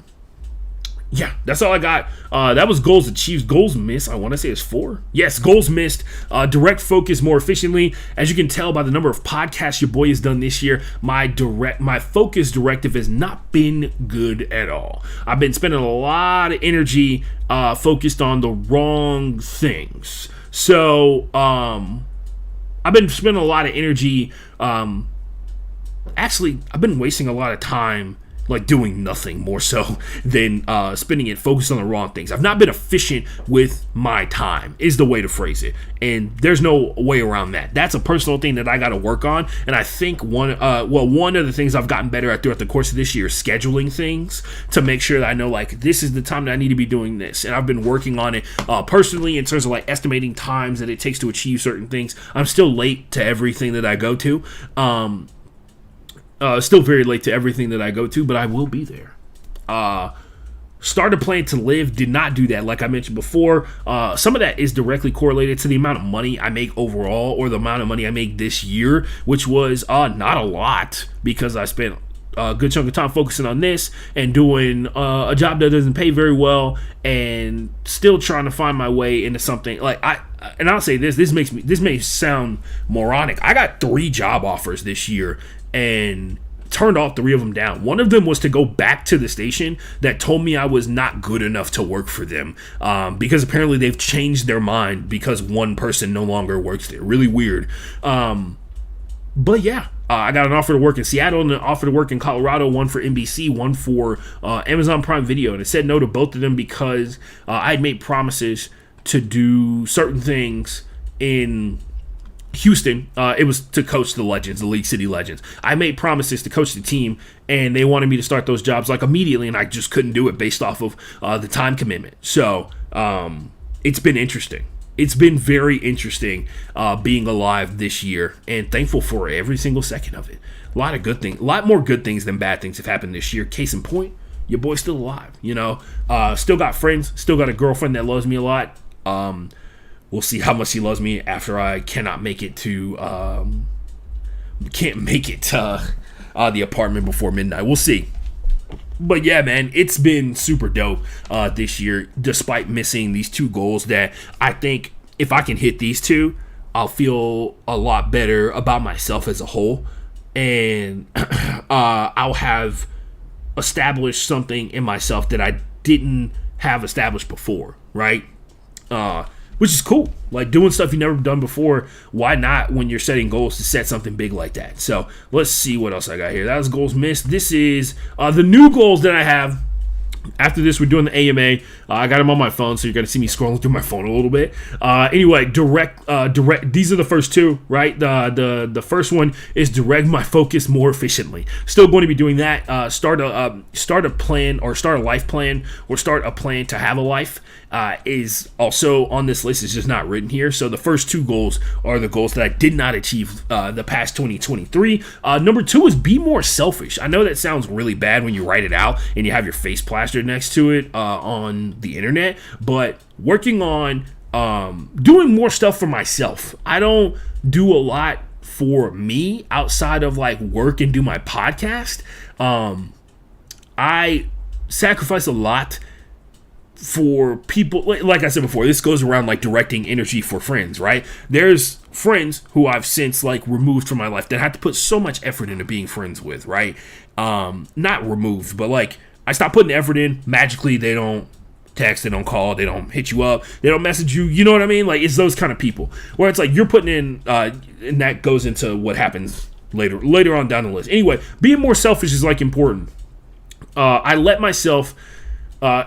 yeah, that's all I got. That was goals achieved. Goals missed, I want to say it's 4. Yes, goals missed. Direct focus more efficiently. As you can tell by the number of podcasts your boy has done this year, my focus directive has not been good at all. I've been spending a lot of energy focused on the wrong things. So I've been spending a lot of energy. Actually, I've been wasting a lot of time, like, doing nothing more so than spending it focused on the wrong things. I've not been efficient with my time, is the way to phrase it. And there's no way around that. That's a personal thing that I got to work on. And I think one of the things I've gotten better at throughout the course of this year is scheduling things to make sure that I know, like, this is the time that I need to be doing this. And I've been working on it personally in terms of, like, estimating times that it takes to achieve certain things. I'm still late to everything that I go to. Still very late to everything that I go to, but I will be there. Started planning to live, did not do that, like I mentioned before. Some of that is directly correlated to the amount of money I make overall, or the amount of money I make this year, which was not a lot, because I spent a good chunk of time focusing on this and doing a job that doesn't pay very well, and still trying to find my way into something. Like, I'll say this may sound moronic. I got 3 job offers this year and turned all 3 of them down. One of them was to go back to the station that told me I was not good enough to work for them, because apparently they've changed their mind because one person no longer works there. Really weird. But yeah, I got an offer to work in Seattle and an offer to work in Colorado, one for NBC, one for Amazon Prime Video. And I said no to both of them because I had made promises to do certain things in Houston. It was to coach the Legends, the League City Legends. I made promises to coach the team, and they wanted me to start those jobs, like, immediately, and I just couldn't do it based off of the time commitment. So it's been interesting. It's been very interesting being alive this year, and thankful for every single second of it. A lot of good things, a lot more good things than bad things have happened this year. Case in point, your boy's still alive. You know, still got friends, still got a girlfriend that loves me a lot. We'll see how much she loves me after I can't make it to the apartment before midnight. We'll see. But yeah, man, it's been super dope this year, despite missing these 2 goals that I think if I can hit these 2, I'll feel a lot better about myself as a whole. And I'll have established something in myself that I didn't have established before, right? Which is cool. Like, doing stuff you've never done before. Why not, when you're setting goals, to set something big like that? So let's see what else I got here. That was goals missed. This is the new goals that I have. After this, we're doing the AMA. I got them on my phone, so you're going to see me scrolling through my phone a little bit. Anyway, direct. These are the first 2, right? The first one is direct my focus more efficiently. Still going to be doing that. Start a plan, or start a life plan, or start a plan to have a life. Is also on this list. It's just not written here. So the first 2 goals are the goals that I did not achieve the past 2023. Number 2 is be more selfish. I know that sounds really bad when you write it out and you have your face plastered asterisk next to it on the internet, but working on doing more stuff for myself. I don't do a lot for me outside of like work and do my podcast. I sacrifice a lot for people. Like I said before, this goes around like directing energy for friends, right? There's friends who I've since like removed from my life that I had to put so much effort into being friends with, right? Not removed, but like I stopped putting effort in. Magically, they don't text, they don't call, they don't hit you up, they don't message you. You know what I mean? Like, it's those kind of people where it's like you're putting in, and that goes into what happens later on down the list. Anyway, being more selfish is like important. I let myself,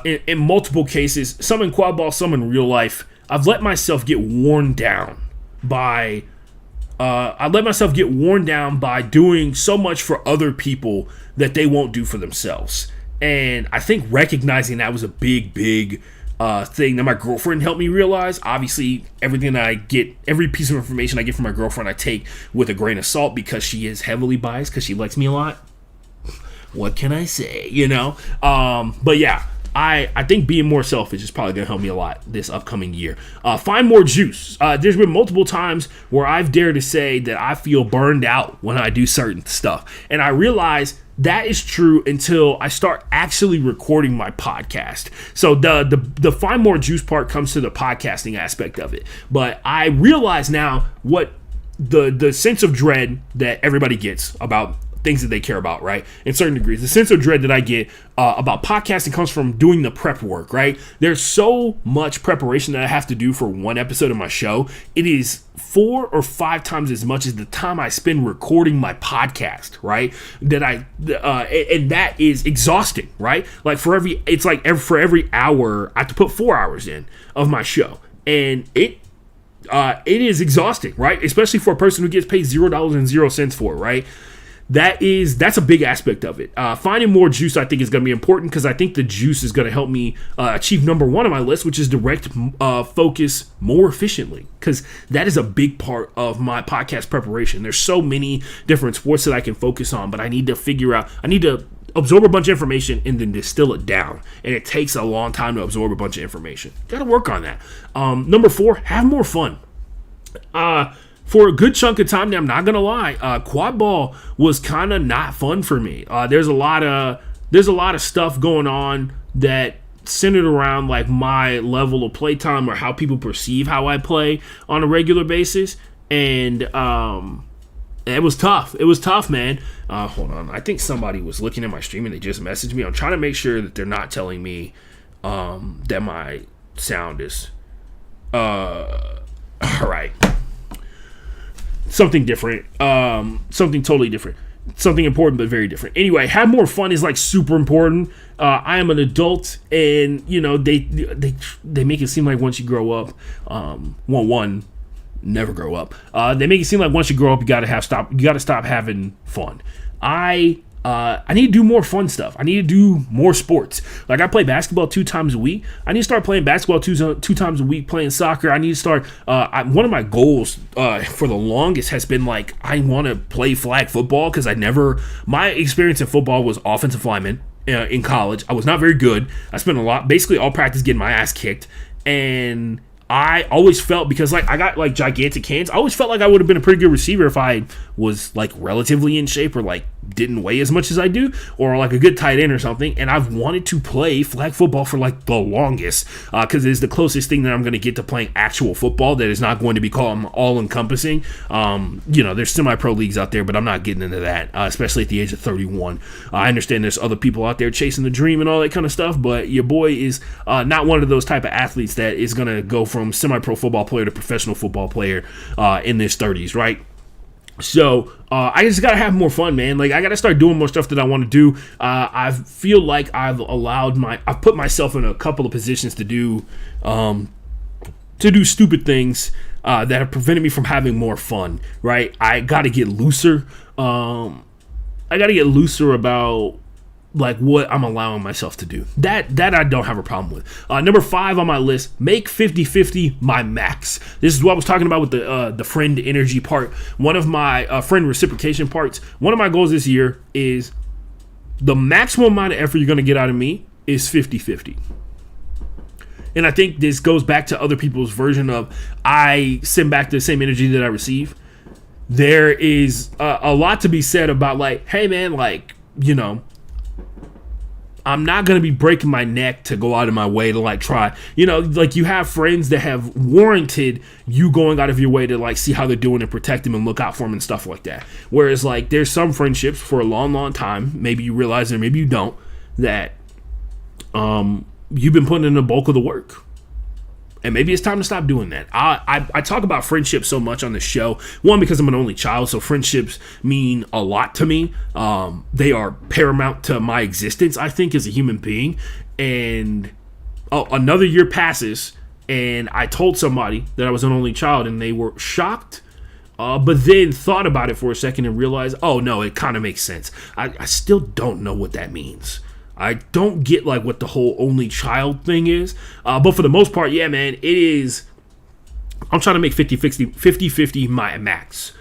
in multiple cases, some in quad ball, some in real life, I've let myself get worn down by doing so much for other people that they won't do for themselves. And I think recognizing that was a big thing that my girlfriend helped me realize. Obviously, everything that I get, every piece of information I get from my girlfriend, I take with a grain of salt because she is heavily biased because she likes me a lot. What can I say, you know? But yeah, I think being more selfish is probably going to help me a lot this upcoming year. Find more juice. There's been multiple times where I've dared to say that I feel burned out when I do certain stuff. And I realize that is true until I start actually recording my podcast. So the find more juice part comes to the podcasting aspect of it. But I realize now what the sense of dread that everybody gets about things that they care about, right? In certain degrees, the sense of dread that I get about podcasting comes from doing the prep work, right? There's so much preparation that I have to do for one episode of my show. It is 4 or 5 times as much as the time I spend recording my podcast, right? And that is exhausting, right? Like for every hour, I have to put 4 hours in of my show, and it is exhausting, right? Especially for a person who gets paid $0.00 for it, right? That's a big aspect of it. Finding more juice, I think, is going to be important because I think the juice is going to help me achieve number 1 on my list, which is direct focus more efficiently, because that is a big part of my podcast preparation. There's so many different sports that I can focus on, but I need to absorb a bunch of information and then distill it down. And it takes a long time to absorb a bunch of information. Got to work on that. Number 4, have more fun. For a good chunk of time now, I'm not gonna lie, quad ball was kind of not fun for me. There's a lot of stuff going on that centered around like my level of playtime or how people perceive how I play on a regular basis, and it was tough. It was tough, man. Hold on, I think somebody was looking at my stream and they just messaged me. I'm trying to make sure that they're not telling me that my sound is all right. Something different, something totally different, something important but very different. Anyway, have more fun is like super important. I am an adult, and you know they make it seem like once you grow up, never grow up. They make it seem like once you grow up, you gotta stop having fun. I need to do more fun stuff. I need to do more sports. Like I play basketball 2 times a week. I need to start playing basketball two times a week, playing soccer. I need to start, one of my goals for the longest has been like, I want to play flag football because my experience in football was offensive lineman in college. I was not very good. I spent basically all practice getting my ass kicked. And I always felt, because like I got like gigantic hands, I always felt like I would have been a pretty good receiver if I was like relatively in shape or like didn't weigh as much as I do, or like a good tight end or something. And I've wanted to play flag football for like the longest because it is the closest thing that I'm going to get to playing actual football that is not going to be called all-encompassing. There's semi-pro leagues out there, but I'm not getting into that, especially at the age of 31. I understand there's other people out there chasing the dream and all that kind of stuff, but your boy is not one of those type of athletes that is going to go from semi-pro football player to professional football player in his 30s, right? So I just gotta have more fun, man. Like I gotta start doing more stuff that I want to do. I feel like I've put myself in a couple of positions to do stupid things that have prevented me from having more fun. Right? I gotta get looser. I gotta get looser about like what I'm allowing myself to do. That I don't have a problem with. Number 5 on my list, make 50-50 my max. This is what I was talking about with the friend energy part. One of my friend reciprocation parts. One of my goals this year is the maximum amount of effort you're going to get out of me is 50-50. And I think this goes back to other people's version of I send back the same energy that I receive. There is a lot to be said about like, hey man, like, you know, I'm not going to be breaking my neck to go out of my way to like try, you know, like you have friends that have warranted you going out of your way to like see how they're doing and protect them and look out for them and stuff like that. Whereas like there's some friendships for a long, long time, maybe you realize it or maybe you don't, that you've been putting in the bulk of the work. And maybe it's time to stop doing that. I talk about friendships so much on the show. One, because I'm an only child, so friendships mean a lot to me. They are paramount to my existence, I think, as a human being. And another year passes, and I told somebody that I was an only child, and they were shocked. But then thought about it for a second and realized, oh, no, it kind of makes sense. I still don't know what that means. I don't get like what the whole only child thing is. But for the most part, yeah, man, it is. I'm trying to make 50-50 my max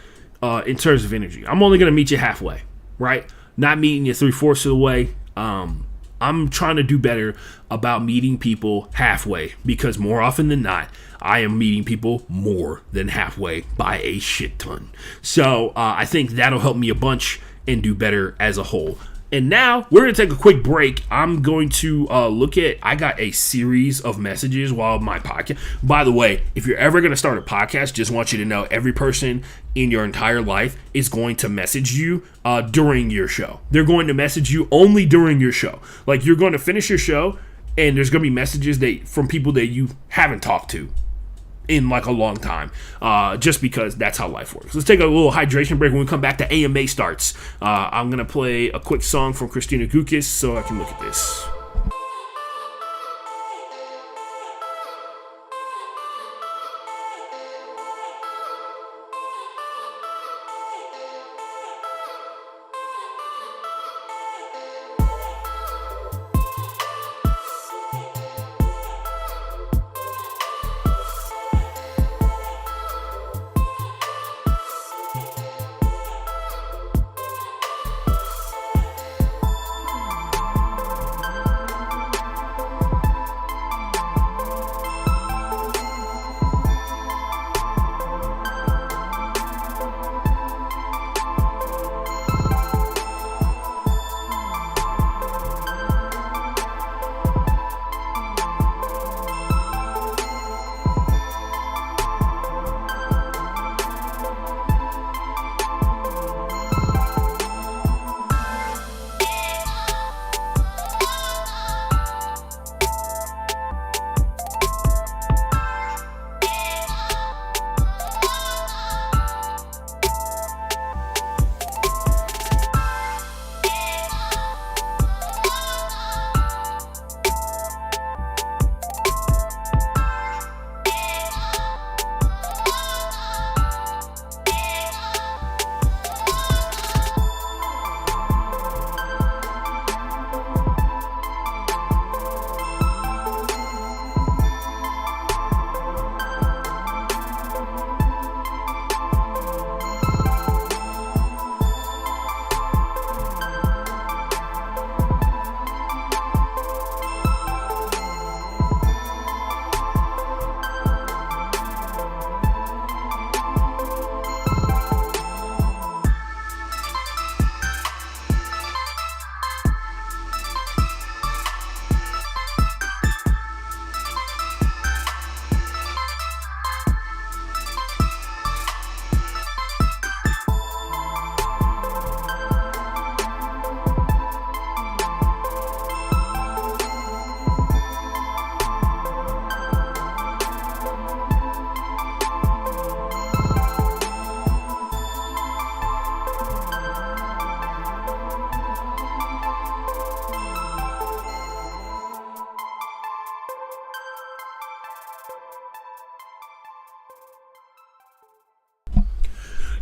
in terms of energy. I'm only going to meet you halfway, right? Not meeting you 3/4 of the way. I'm trying to do better about meeting people halfway because more often than not, I am meeting people more than halfway by a shit ton. So I think that'll help me a bunch and do better as a whole. And now we're going to take a quick break. I'm going to look at, I got a series of messages while my podcast. By the way, if you're ever going to start a podcast, just want you to know every person in your entire life is going to message you during your show. They're going to message you only during your show. Like you're going to finish your show and there's going to be messages from people that you haven't talked to in like a long time, just because that's how life works. Let's take a little hydration break. When we come back, the AMA starts. I'm gonna play a quick song from Christina Gukis so I can look at this.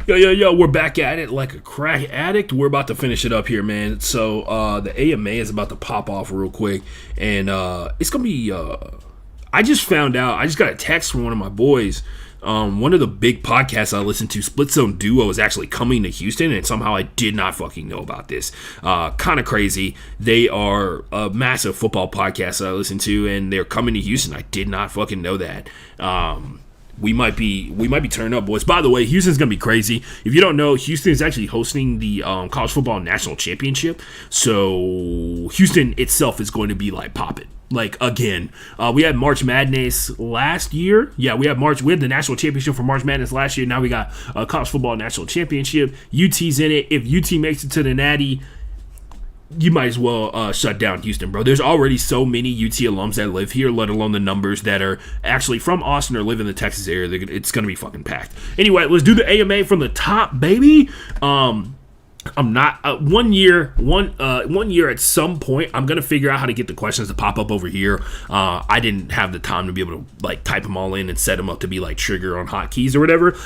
Yo, we're back at it like a crack addict. We're about to finish it up here, man. So, the AMA is about to pop off real quick. And, it's gonna be, I just found out, I just got a text from one of my boys, one of the big podcasts I listen to, Split Zone Duo, is actually coming to Houston, and somehow I did not fucking know about this. Kind of crazy. They are a massive football podcast that I listen to, and they're coming to Houston. I did not fucking know that. We might be turning up, boys. By the way, Houston's gonna be crazy. If you don't know, Houston is actually hosting the college football national championship. So Houston itself is going to be like popping. Like again, we had March Madness last year. Yeah, we had the national championship for March Madness last year. Now we got a college football national championship. UT's in it. If UT makes it to the Natty, you might as well shut down Houston, bro. There's already so many UT alums that live here, let alone the numbers that are actually from Austin or live in the Texas area. It's going to be fucking packed. Anyway, let's do the AMA from the top, baby. I'm not one year at some point I'm gonna figure out how to get the questions to pop up over here. I didn't have the time to be able to like type them all in and set them up to be like trigger on hotkeys or whatever.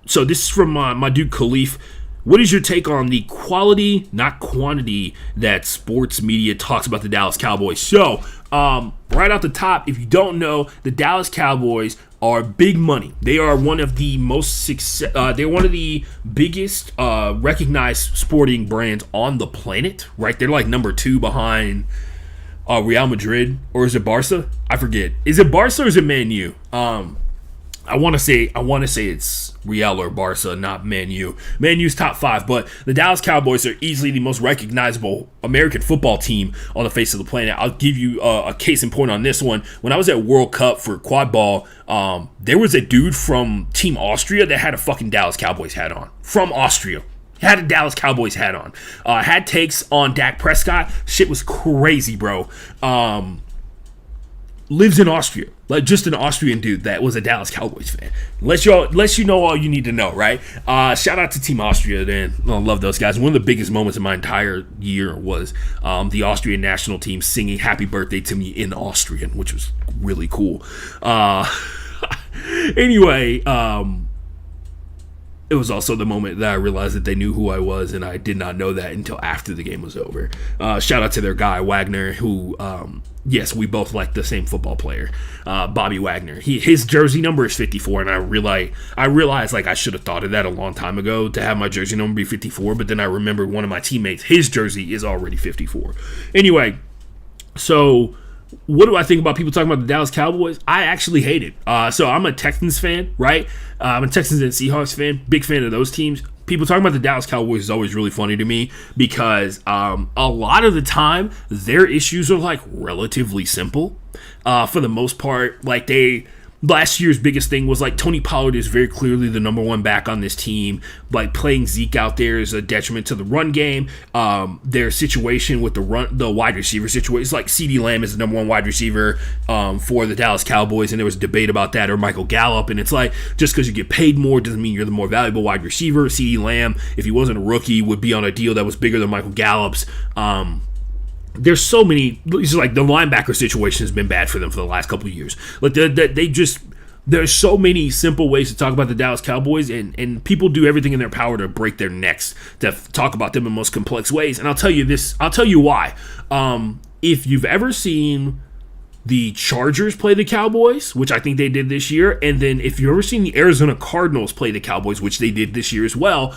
So this is from my dude Khalif. What is your take on the quality, not quantity, that sports media talks about the Dallas Cowboys? So, right off the top, if you don't know, the Dallas Cowboys are big money. They are one of the they're one of the biggest recognized sporting brands on the planet. Right? They're like number 2 behind Real Madrid, or is it Barca? I forget. Is it Barca or is it Man U? I want to say it's Real or Barca, not Man U. Man U's top 5, but the Dallas Cowboys are easily the most recognizable American football team on the face of the planet. I'll give you a case in point on this one. When I was at World Cup for quad ball, there was a dude from Team Austria that had a fucking Dallas Cowboys hat on. From Austria. Had a Dallas Cowboys hat on. Had takes on Dak Prescott. Shit was crazy, bro. Lives in Austria, like just an Austrian dude that was a Dallas Cowboys fan. Let you know all you need to know, right? Shout out to Team Austria, then. I love those guys. One of the biggest moments of my entire year was the Austrian national team singing "Happy Birthday" to me in Austrian, which was really cool. Anyway, it was also the moment that I realized that they knew who I was, and I did not know that until after the game was over. Shout out to their guy, Wagner, who, yes, we both like the same football player, Bobby Wagner. His jersey number is 54, and I realized like I should have thought of that a long time ago to have my jersey number be 54, but then I remembered one of my teammates, his jersey is already 54. Anyway, so what do I think about people talking about the Dallas Cowboys? I actually hate it. So I'm a Texans fan, right? I'm a Texans and Seahawks fan. Big fan of those teams. People talking about the Dallas Cowboys is always really funny to me because a lot of the time their issues are like relatively simple. For the most part, like last year's biggest thing was like Tony Pollard is very clearly the number 1 back on this team. Like playing Zeke out there is a detriment to the run game. Their situation with the wide receiver situation is like CeeDee Lamb is the number 1 wide receiver for the Dallas Cowboys, and there was debate about that, or Michael Gallup, and it's like just because you get paid more doesn't mean you're the more valuable wide receiver. CeeDee Lamb, if he wasn't a rookie, would be on a deal that was bigger than Michael Gallup's. There's so many, it's like the linebacker situation has been bad for them for the last couple of years. Like there's so many simple ways to talk about the Dallas Cowboys, and people do everything in their power to break their necks to talk about them in most complex ways. And I'll tell you why. If you've ever seen the Chargers play the Cowboys, which I think they did this year, and then if you've ever seen the Arizona Cardinals play the Cowboys, which they did this year as well,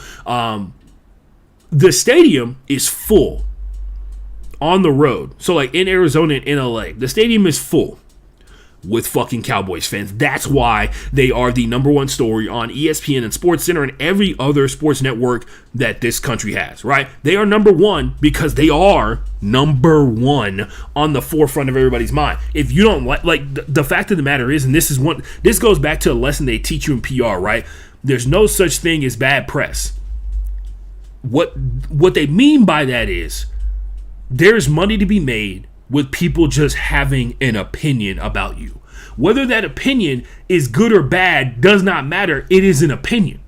the stadium is full. On the road. So like in Arizona and in LA, the stadium is full with fucking Cowboys fans. That's why they are the number 1 story on ESPN and SportsCenter and every other sports network that this country has, right? They are number 1 because they are number 1 on the forefront of everybody's mind. If you don't like the fact of the matter is, and this goes back to a lesson they teach you in PR, right? There's no such thing as bad press. What they mean by that is there's money to be made with people just having an opinion about you. Whether that opinion is good or bad does not matter. It is an opinion,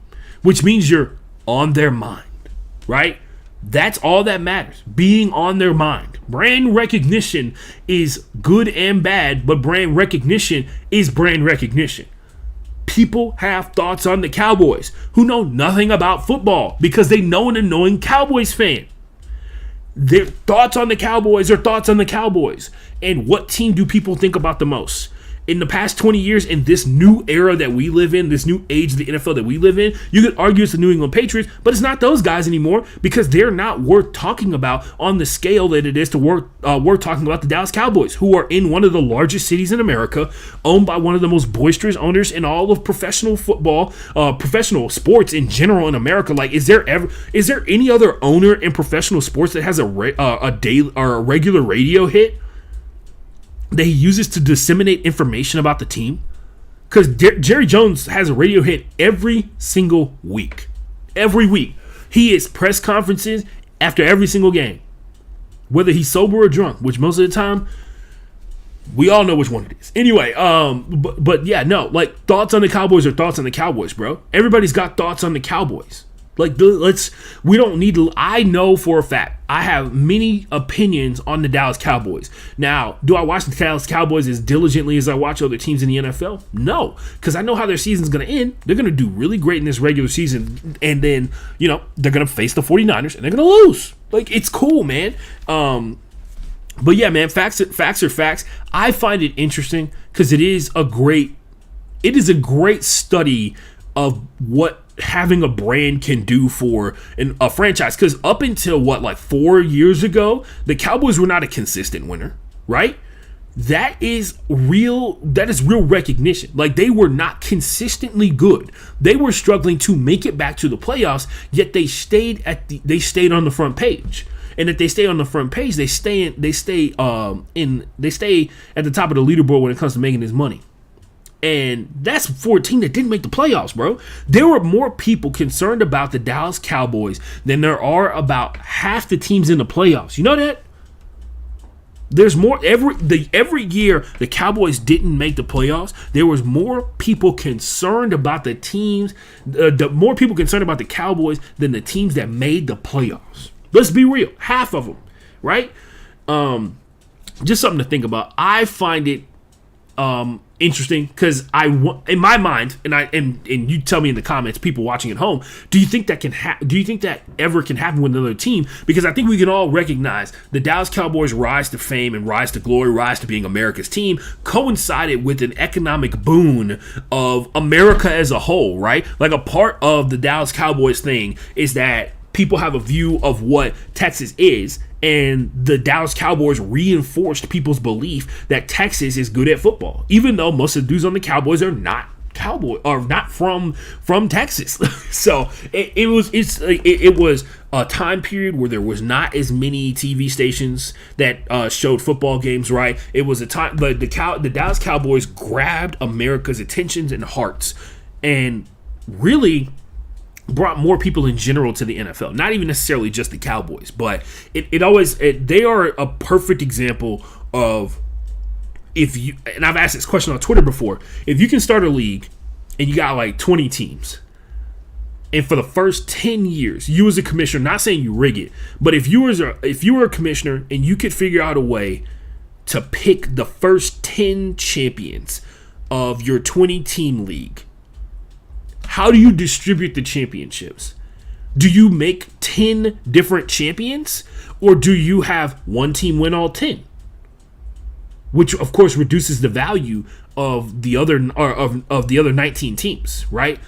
which means you're on their mind, right? That's all that matters, being on their mind. Brand recognition is good and bad, but brand recognition is brand recognition. People have thoughts on the Cowboys who know nothing about football because they know an annoying Cowboys fan. Their thoughts on the Cowboys are thoughts on the Cowboys. And what team do people think about the most? in the past 20 years, in this new era that we live in, this new age of the NFL that we live in, you could argue it's the New England Patriots, but it's not those guys anymore because they're not worth talking about on the scale that it is to worth talking about the Dallas Cowboys, who are in one of the largest cities in America, owned by one of the most boisterous owners in all of professional football, professional sports in general in America. Like, is there any other owner in professional sports that has a daily or a regular radio hit that he uses to disseminate information about the team? Because Jerry Jones has a radio hit every single week. Every week. He is press conferences after every single game. Whether he's sober or drunk, which most of the time, we all know which one it is. Anyway, but yeah, no. Like, thoughts on the Cowboys are thoughts on the Cowboys, bro. Everybody's got thoughts on the Cowboys. Like, we don't need to. I know for a fact I have many opinions on the Dallas Cowboys. Now, do I watch the Dallas Cowboys as diligently as I watch other teams in the NFL? No, because I know how their season's going to end. They're going to do really great in this regular season, and then, they're going to face the 49ers, and they're going to lose. Like, it's cool, man. But yeah, man, facts are facts. I find it interesting because it is a great study of what having a brand can do for a franchise. Because up until 4 years ago, the Cowboys were not a consistent winner, right? That is real recognition. Like, they were not consistently good. They were struggling to make it back to the playoffs, yet they stayed on the front page. And if they stay on the front page, they stay at the top of the leaderboard when it comes to making this money. And that's for a team that didn't make the playoffs, bro. There were more people concerned about the Dallas Cowboys than there are about half the teams in the playoffs. You know that? There's more every year the Cowboys didn't make the playoffs. There was more people concerned about the teams, more people concerned about the Cowboys than the teams that made the playoffs. Let's be real, half of them, right? Just something to think about. I find it interesting because in my mind, and you tell me in the comments, people watching at home, do you think that ever can happen with another team? Because I think we can all recognize the Dallas Cowboys' rise to fame and rise to glory, rise to being America's team, coincided with an economic boon of America as a whole, right? Like, a part of the Dallas Cowboys thing is that people have a view of what Texas is, and the Dallas Cowboys reinforced people's belief that Texas is good at football, even though most of the dudes on the Cowboys are not from Texas. So it was a time period where there was not as many TV stations that showed football games, right? It was a time, but the Dallas Cowboys grabbed America's attentions and hearts, and really brought more people in general to the NFL. Not even necessarily just the Cowboys, but they are a perfect example of, and I've asked this question on Twitter before, if you can start a league and you got 20 teams, and for the first 10 years, you as a commissioner, not saying you rig it, but if you were a commissioner and you could figure out a way to pick the first 10 champions of your 20-team league, how do you distribute the championships? Do you make 10 different champions, or do you have one team win all 10? Which, of course, reduces the value of the other of the other 19 teams, right?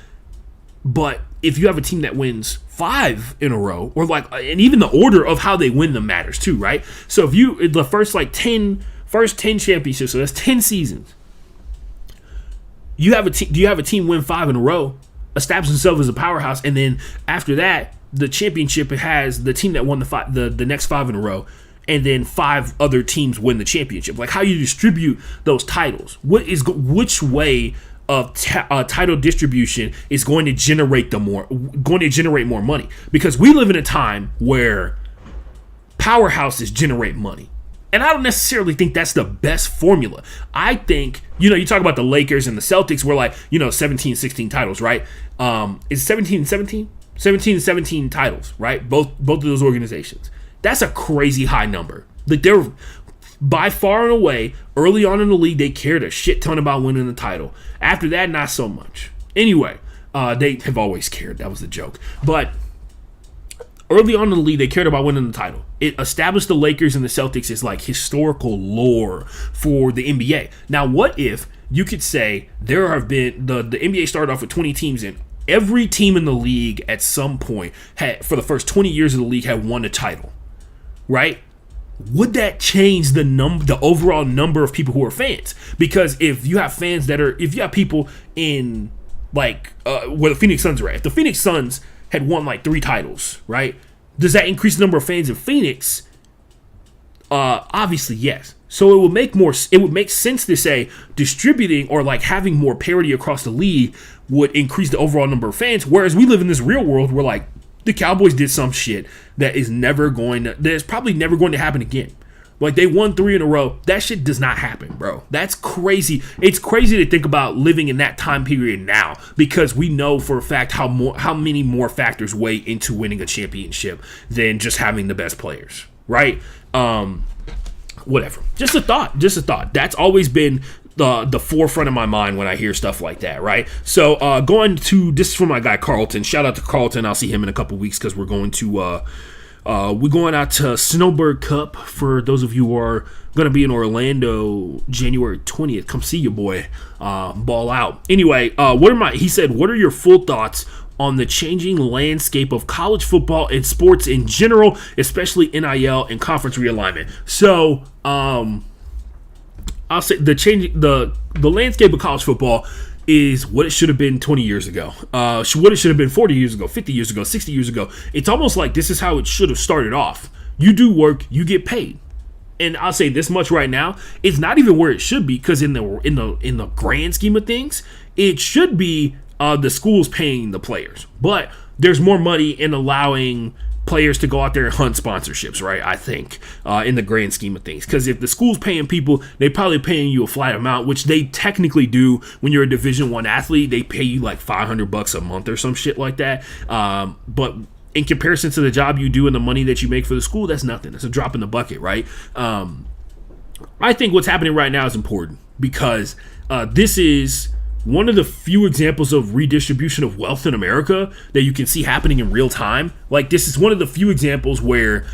But if you have a team that wins 5 in a row, or and even the order of how they win them matters too, right? So if the first 10 championships, so that's 10 seasons. Do you have a team win 5 in a row, establish themselves as a powerhouse, and then after that, the championship has the team that won the next 5 in a row, and then 5 other teams win the championship. Like, how you distribute those titles? Which way of title distribution is going to generate more money? Because we live in a time where powerhouses generate money. And I don't necessarily think that's the best formula. I think, you talk about the Lakers and the Celtics were 17, 16 titles, right? Is 17 and 17? 17 and 17 titles, right? Both of those organizations. That's a crazy high number. They're by far and away, early on in the league, they cared a shit ton about winning the title. After that, not so much. Anyway, they have always cared. That was the joke. But Early on in the league, they cared about winning the title. It established the Lakers and the Celtics as like historical lore for the NBA. Now, what if you could say there have been the NBA started off with 20 teams, and every team in the league at some point had, for the first 20 years of the league, had won a title, right? Would that change the overall number of people who are fans? Because if you have people in like where the Phoenix Suns are at, if the Phoenix Suns had won like 3 titles, right? Does that increase the number of fans in Phoenix? Obviously, yes. So it would make sense to say distributing or like having more parity across the league would increase the overall number of fans. Whereas we live in this real world where like the Cowboys did some shit that is probably never going to happen again. Like they won 3 in a row. That shit does not happen, bro. That's crazy. It's crazy to think about living in that time period now, because we know for a fact how many more factors weigh into winning a championship than just having the best players, right? Whatever. Just a thought. That's always been the forefront of my mind when I hear stuff like that, right? So this is from my guy Carlton. Shout out to Carlton. I'll see him in a couple weeks because we're going out to Snowbird Cup. For those of you who are going to be in Orlando January 20th, come see your boy ball out. Anyway, he said, what are your full thoughts on the changing landscape of college football and sports in general, especially NIL and conference realignment? So, I'll say the landscape of college football is what it should have been 20 years ago, what it should have been 40 years ago, 50 years ago, 60 years ago. It's almost like this is how it should have started off. You do work, you get paid. And I'll say this much right now, it's not even where it should be, because in the grand scheme of things, it should be the schools paying the players. But there's more money in allowing players to go out there and hunt sponsorships, right? I think in the grand scheme of things, because if the school's paying people, they're probably paying you a flat amount, which they technically do when you're a Division I athlete. They pay you like $500 a month or some shit like that. But in comparison to the job you do and the money that you make for the school, that's nothing. It's a drop in the bucket, right? I think what's happening right now is important, because this is one of the few examples of redistribution of wealth in America that you can see happening in real time. Like, this is one of the few examples where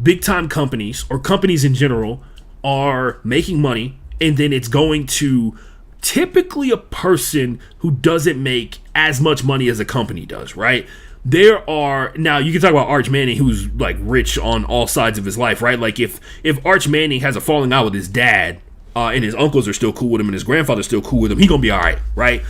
big time companies, or companies in general, are making money, and then it's going to typically a person who doesn't make as much money as a company does, right? Now you can talk about Arch Manning, who's like rich on all sides of his life, right? Like if Arch Manning has a falling out with his dad, and his uncles are still cool with him, and his grandfather's still cool with him, he gonna be all right, right?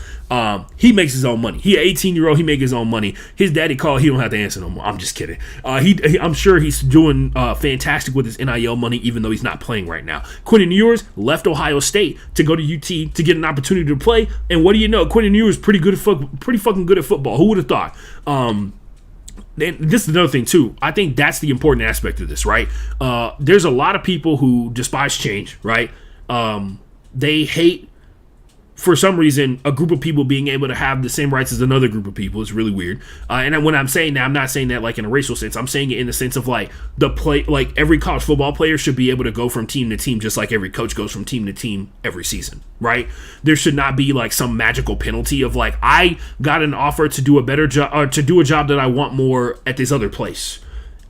He makes his own money. He an 18-year-old, he make his own money. His daddy called, he don't have to answer no more. I'm just kidding. I'm sure he's doing fantastic with his NIL money, even though he's not playing right now. Quentin Ewers left Ohio State to go to UT to get an opportunity to play, and what do you know? Quentin Ewers pretty fucking good at football. Who would have thought? And this is another thing too. I think that's the important aspect of this, right? There's a lot of people who despise change, right? They hate, for some reason, a group of people being able to have the same rights as another group of people. It's really weird. And when I'm saying that, I'm not saying that like in a racial sense. I'm saying it in the sense of like like every college football player should be able to go from team to team, just like every coach goes from team to team every season, right? There should not be like some magical penalty of like, I got an offer to do a better job, or to do a job that I want more at this other place.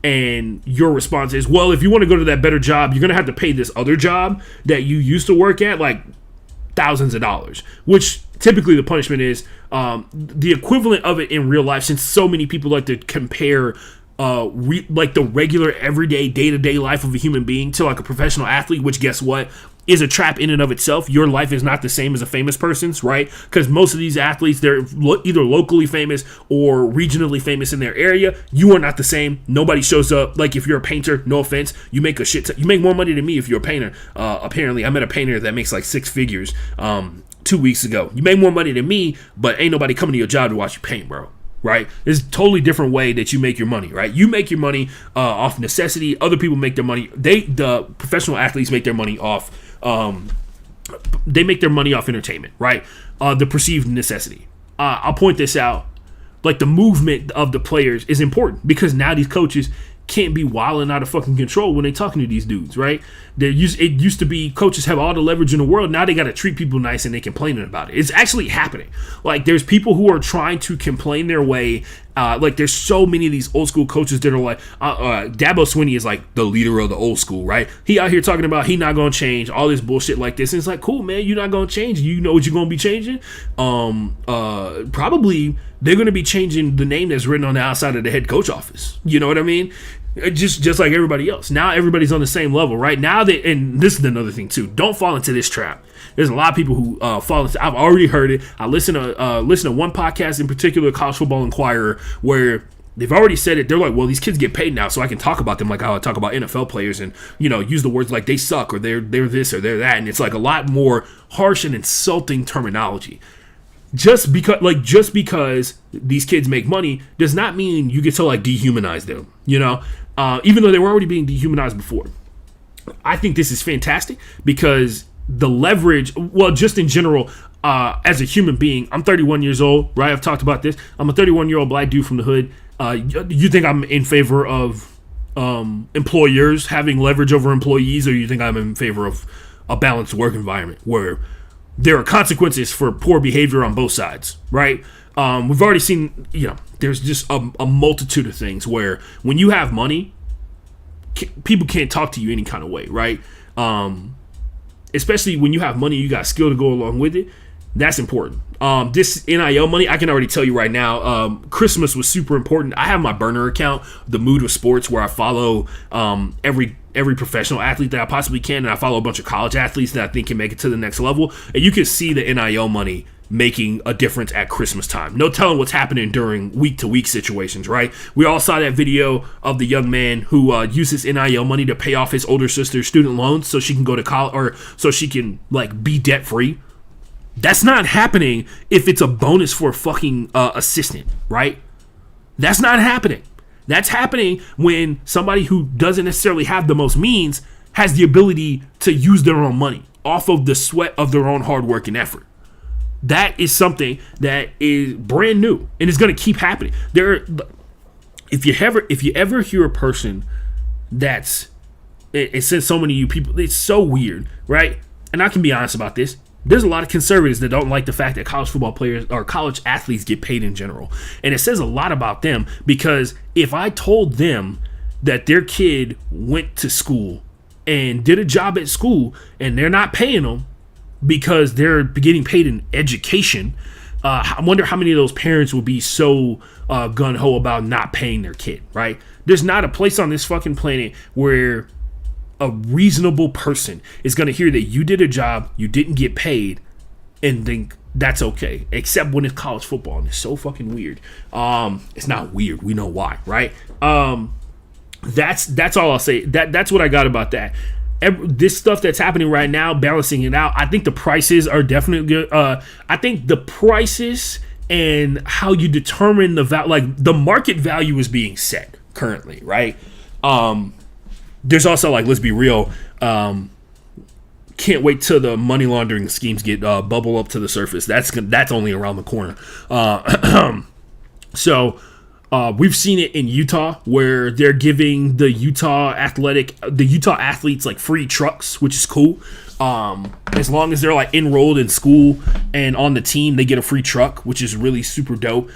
And your response is, well, if you want to go to that better job, you're going to have to pay this other job that you used to work at like thousands of dollars, which typically the punishment is the equivalent of it in real life, since so many people like to compare like the regular everyday day-to-day life of a human being to like a professional athlete, which guess what? Is a trap in and of itself. Your life is not the same as a famous person's, right? Because most of these athletes, they're either locally famous or regionally famous in their area. You are not the same. Nobody shows up. Like if you're a painter, no offense, you make you make more money than me if you're a painter. Apparently, I met a painter that makes like 6 figures 2 weeks ago. You make more money than me, but ain't nobody coming to your job to watch you paint, bro. Right? It's a totally different way that you make your money, right? You make your money off necessity. Other people make their money. The professional athletes make their money off. They make their money off entertainment, right? The perceived necessity. I'll point this out. Like the movement of the players is important, because now these coaches can't be wilding out of fucking control when they talking to these dudes, right? It used to be coaches have all the leverage in the world. Now they got to treat people nice and they complaining about it. It's actually happening. Like there's people who are trying to complain their way Like there's so many of these old school coaches that are like, Dabo Swinney is like the leader of the old school, right? He out here talking about he not gonna change, all this bullshit like this. And it's like, cool, man, you're not gonna change. You know what you're gonna be changing? Probably they're gonna be changing the name that's written on the outside of the head coach office. You know what I mean? Just like everybody else. Now everybody's on the same level, right? Now and this is another thing too. Don't fall into this trap. There's a lot of people who fall into. I've already heard it. I listen to one podcast in particular, College Football Inquirer, where they've already said it. They're like, well, these kids get paid now, so I can talk about them like how I talk about NFL players, and use the words like they suck or they're this or they're that, and it's like a lot more harsh and insulting terminology. Just because these kids make money does not mean you get to like dehumanize them. Even though they were already being dehumanized before. I think this is fantastic because the leverage, well, just in general, as a human being, I'm 31 years old, right? I've talked about this. I'm a 31-year-old black dude from the hood. You think I'm in favor of employers having leverage over employees, or you think I'm in favor of a balanced work environment where there are consequences for poor behavior on both sides, right? We've already seen, there's just a multitude of things where when you have money, people can't talk to you any kind of way, right? Especially when you have money, you got skill to go along with it. That's important. This NIL money, I can already tell you right now, Christmas was super important. I have my burner account, The Mood of Sports, where I follow every professional athlete that I possibly can, and I follow a bunch of college athletes that I think can make it to the next level. And you can see the NIL money making a difference at Christmas time. No telling what's happening during week-to-week situations, right? We all saw that video of the young man who uses NIL money to pay off his older sister's student loans so she can go to college, or so she can like be debt-free. That's not happening if it's a bonus for a fucking assistant, right? That's not happening. That's happening when somebody who doesn't necessarily have the most means has the ability to use their own money off of the sweat of their own hard work and effort. That is something that is brand new and it's going to keep happening. If you ever hear a person it says so many of you people, it's so weird, right? And I can be honest about this. There's a lot of conservatives that don't like the fact that college football players or college athletes get paid in general. And it says a lot about them, because if I told them that their kid went to school and did a job at school and they're not paying them because they're getting paid in education, I wonder how many of those parents would be so gung-ho about not paying their kid, right? There's not a place on this fucking planet where a reasonable person is going to hear that you did a job, you didn't get paid, and think that's okay, except when it's college football, and it's so fucking weird. It's not weird, we know why, right? That's all I'll say. That's what I got about that. This stuff that's happening right now, balancing it out, I think the prices are definitely good. I think the prices and how you determine the market value is being set currently, right? There's also, like, let's be real, can't wait till the money laundering schemes get bubble up to the surface. That's only around the corner. So we've seen it in Utah, where they're giving the Utah athletes like free trucks, which is cool. As long as they're like enrolled in school and on the team, they get a free truck, which is really super dope.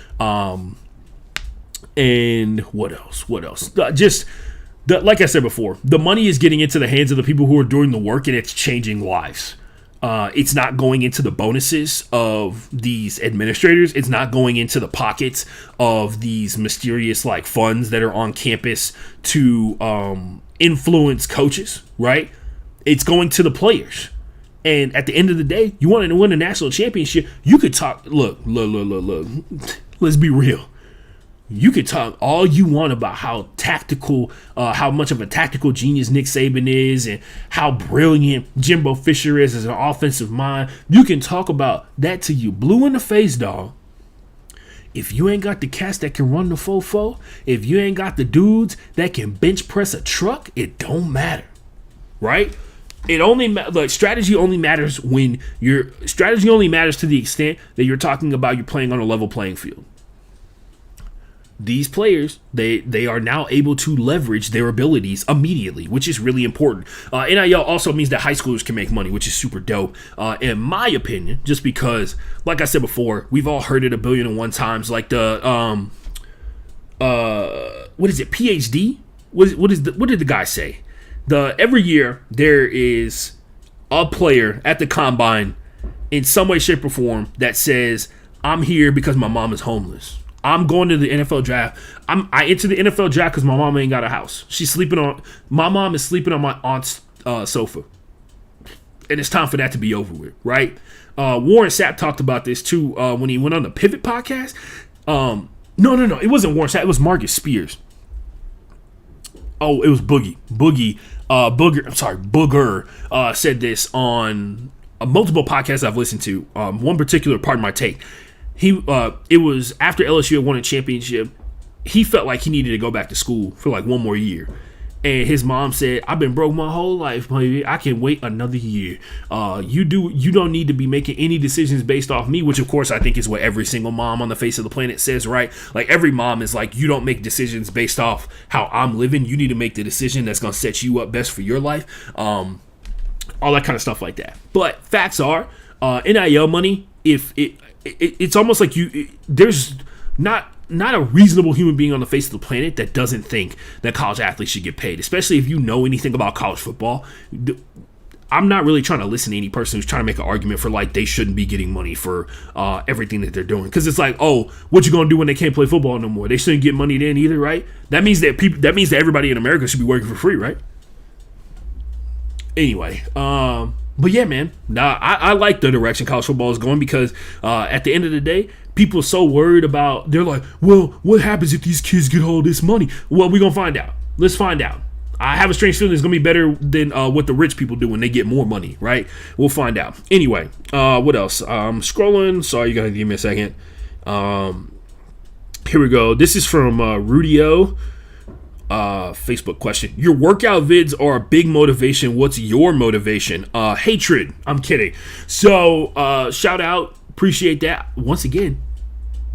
And what else? Like I said before, the money is getting into the hands of the people who are doing the work, and it's changing lives. It's not going into the bonuses of these administrators. It's not going into the pockets of these mysterious like funds that are on campus to influence coaches, right? It's going to the players. And at the end of the day, you want to win a national championship, you could talk, look, let's be real. You could talk all you want about how tactical, how much of a tactical genius Nick Saban is and how brilliant Jimbo Fisher is as an offensive mind. You can talk about that till you blue in the face, dog. If you ain't got the cats that can run the fofo, if you ain't got the dudes that can bench press a truck, it don't matter, right? Strategy only matters when strategy only matters to the extent that you're talking about you're playing on a level playing field. These players, they are now able to leverage their abilities immediately, which is really important. NIL also means that high schoolers can make money, which is super dope. In my opinion, just because, like I said before, we've all heard it a billion and one times. Like the what is it? PhD? What did the guy say? Every year there is a player at the combine in some way, shape, or form that says, I'm here because my mom is homeless. I'm going to the NFL draft. I enter the NFL draft because my mom ain't got a house. My mom is sleeping on my aunt's sofa. And it's time for that to be over with, right? Warren Sapp talked about this too when he went on the Pivot podcast. No. It wasn't Warren Sapp. It was Marcus Spears. Oh, it was Boogie. Booger said this on multiple podcasts I've listened to. One particular part of my take. It was after LSU had won a championship. He felt like he needed to go back to school for like one more year. And his mom said, I've been broke my whole life, baby. I can wait another year. You don't need to be making any decisions based off me, which of course I think is what every single mom on the face of the planet says, right? Like every mom is like, you don't make decisions based off how I'm living. You need to make the decision that's going to set you up best for your life. All that kind of stuff like that. But facts are, NIL money, it's almost like there's not a reasonable human being on the face of the planet that doesn't think that college athletes should get paid, especially if you know anything about college football. I'm not really trying to listen to any person who's trying to make an argument for like they shouldn't be getting money for everything that they're doing, because it's like, oh, what you gonna do when they can't play football no more? They shouldn't get money then either, right? That means that everybody in America should be working for free, right? Anyway, but yeah, man, I like the direction college football is going, because at the end of the day, people are so worried about, they're like, well, what happens if these kids get all this money? Well, we're going to find out. Let's find out. I have a strange feeling it's going to be better than what the rich people do when they get more money, right? We'll find out. Anyway, what else? I'm scrolling. Sorry, you got to give me a second. Here we go. This is from Rudy O. Facebook question. Your workout vids are a big motivation. What's your motivation? Hatred. I'm kidding. So, shout out. Appreciate that. Once again,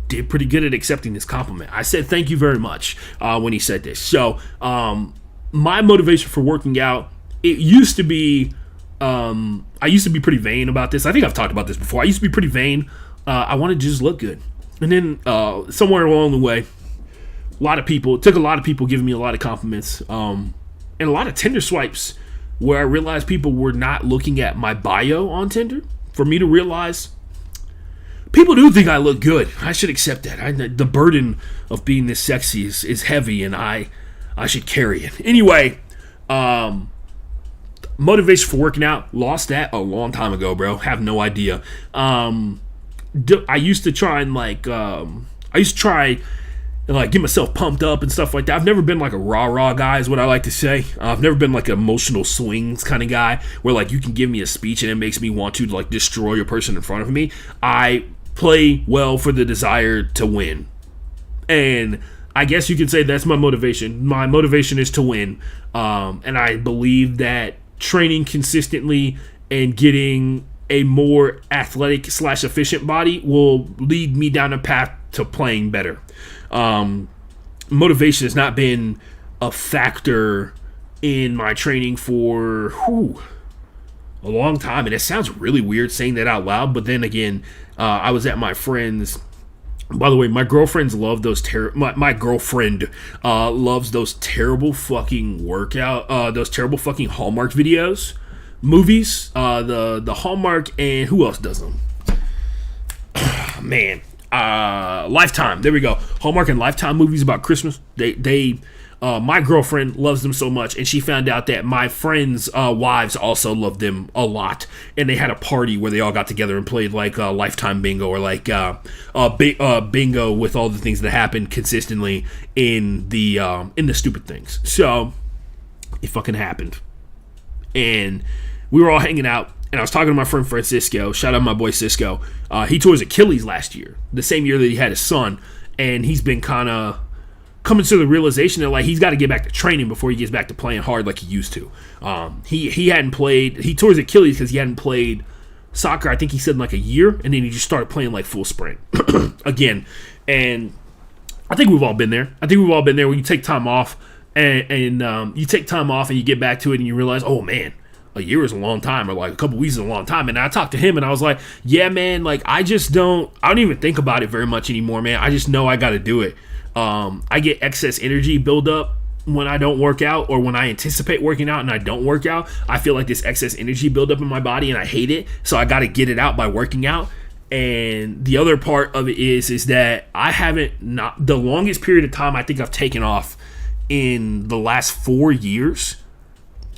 did pretty good at accepting this compliment. I said thank you very much when he said this. So, my motivation for working out, it used to be, I used to be pretty vain about this. I think I've talked about this before. I used to be pretty vain. I wanted to just look good. And then somewhere along the way, it took a lot of people giving me a lot of compliments, and a lot of Tinder swipes where I realized people were not looking at my bio on Tinder for me to realize people do think I look good. I should accept that. The burden of being this sexy is heavy, and I should carry it. Anyway, motivation for working out, lost that a long time ago, bro. Have no idea. I used to try and get myself pumped up and stuff like that. I've never been like a rah-rah guy is what I like to say. I've never been like an emotional swings kind of guy where like you can give me a speech and it makes me want to like destroy a person in front of me. I play well for the desire to win. And I guess you could say that's my motivation. My motivation is to win. And I believe that training consistently and getting a more athletic / efficient body will lead me down a path to playing better. Motivation has not been a factor in my training for a long time, and it sounds really weird saying that out loud, but then again, I was at my friend's. By the way, my girlfriends love those my girlfriend loves those terrible fucking those terrible fucking Hallmark movies, the Hallmark, and who else does them? Man, Lifetime. There we go. Hallmark and Lifetime movies about Christmas. My girlfriend loves them so much, and she found out that my friends' wives also love them a lot, and they had a party where they all got together and played like Lifetime bingo, or like bingo with all the things that happen consistently in the stupid things. So it fucking happened, and we were all hanging out, and I was talking to my friend Francisco. Shout out my boy Cisco. He tore his Achilles last year, the same year that he had his son, and he's been kind of coming to the realization that like he's got to get back to training before he gets back to playing hard like he used to. He hadn't played. He tore his Achilles because he hadn't played soccer, I think he said, in like a year, and then he just started playing like full sprint again. And I think we've all been there. When you take time off and you take time off and you get back to it and you realize, oh man, a year is a long time, or like a couple weeks is a long time. And I talked to him and I was like, yeah, man, like I don't even think about it very much anymore, man. I just know I got to do it. I get excess energy buildup when I don't work out, or when I anticipate working out and I don't work out. I feel like this excess energy buildup in my body and I hate it. So I got to get it out by working out. And the other part of it is that I haven't, not the longest period of time I think I've taken off in the last 4 years.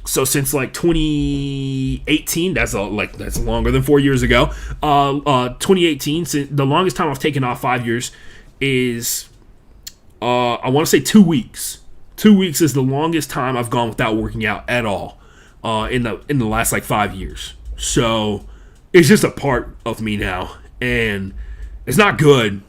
So since like 2018, that's longer than 4 years ago. 2018, so the longest time I've taken off 5 years is I want to say 2 weeks. 2 weeks is the longest time I've gone without working out at all in the last like 5 years. So it's just a part of me now, and it's not good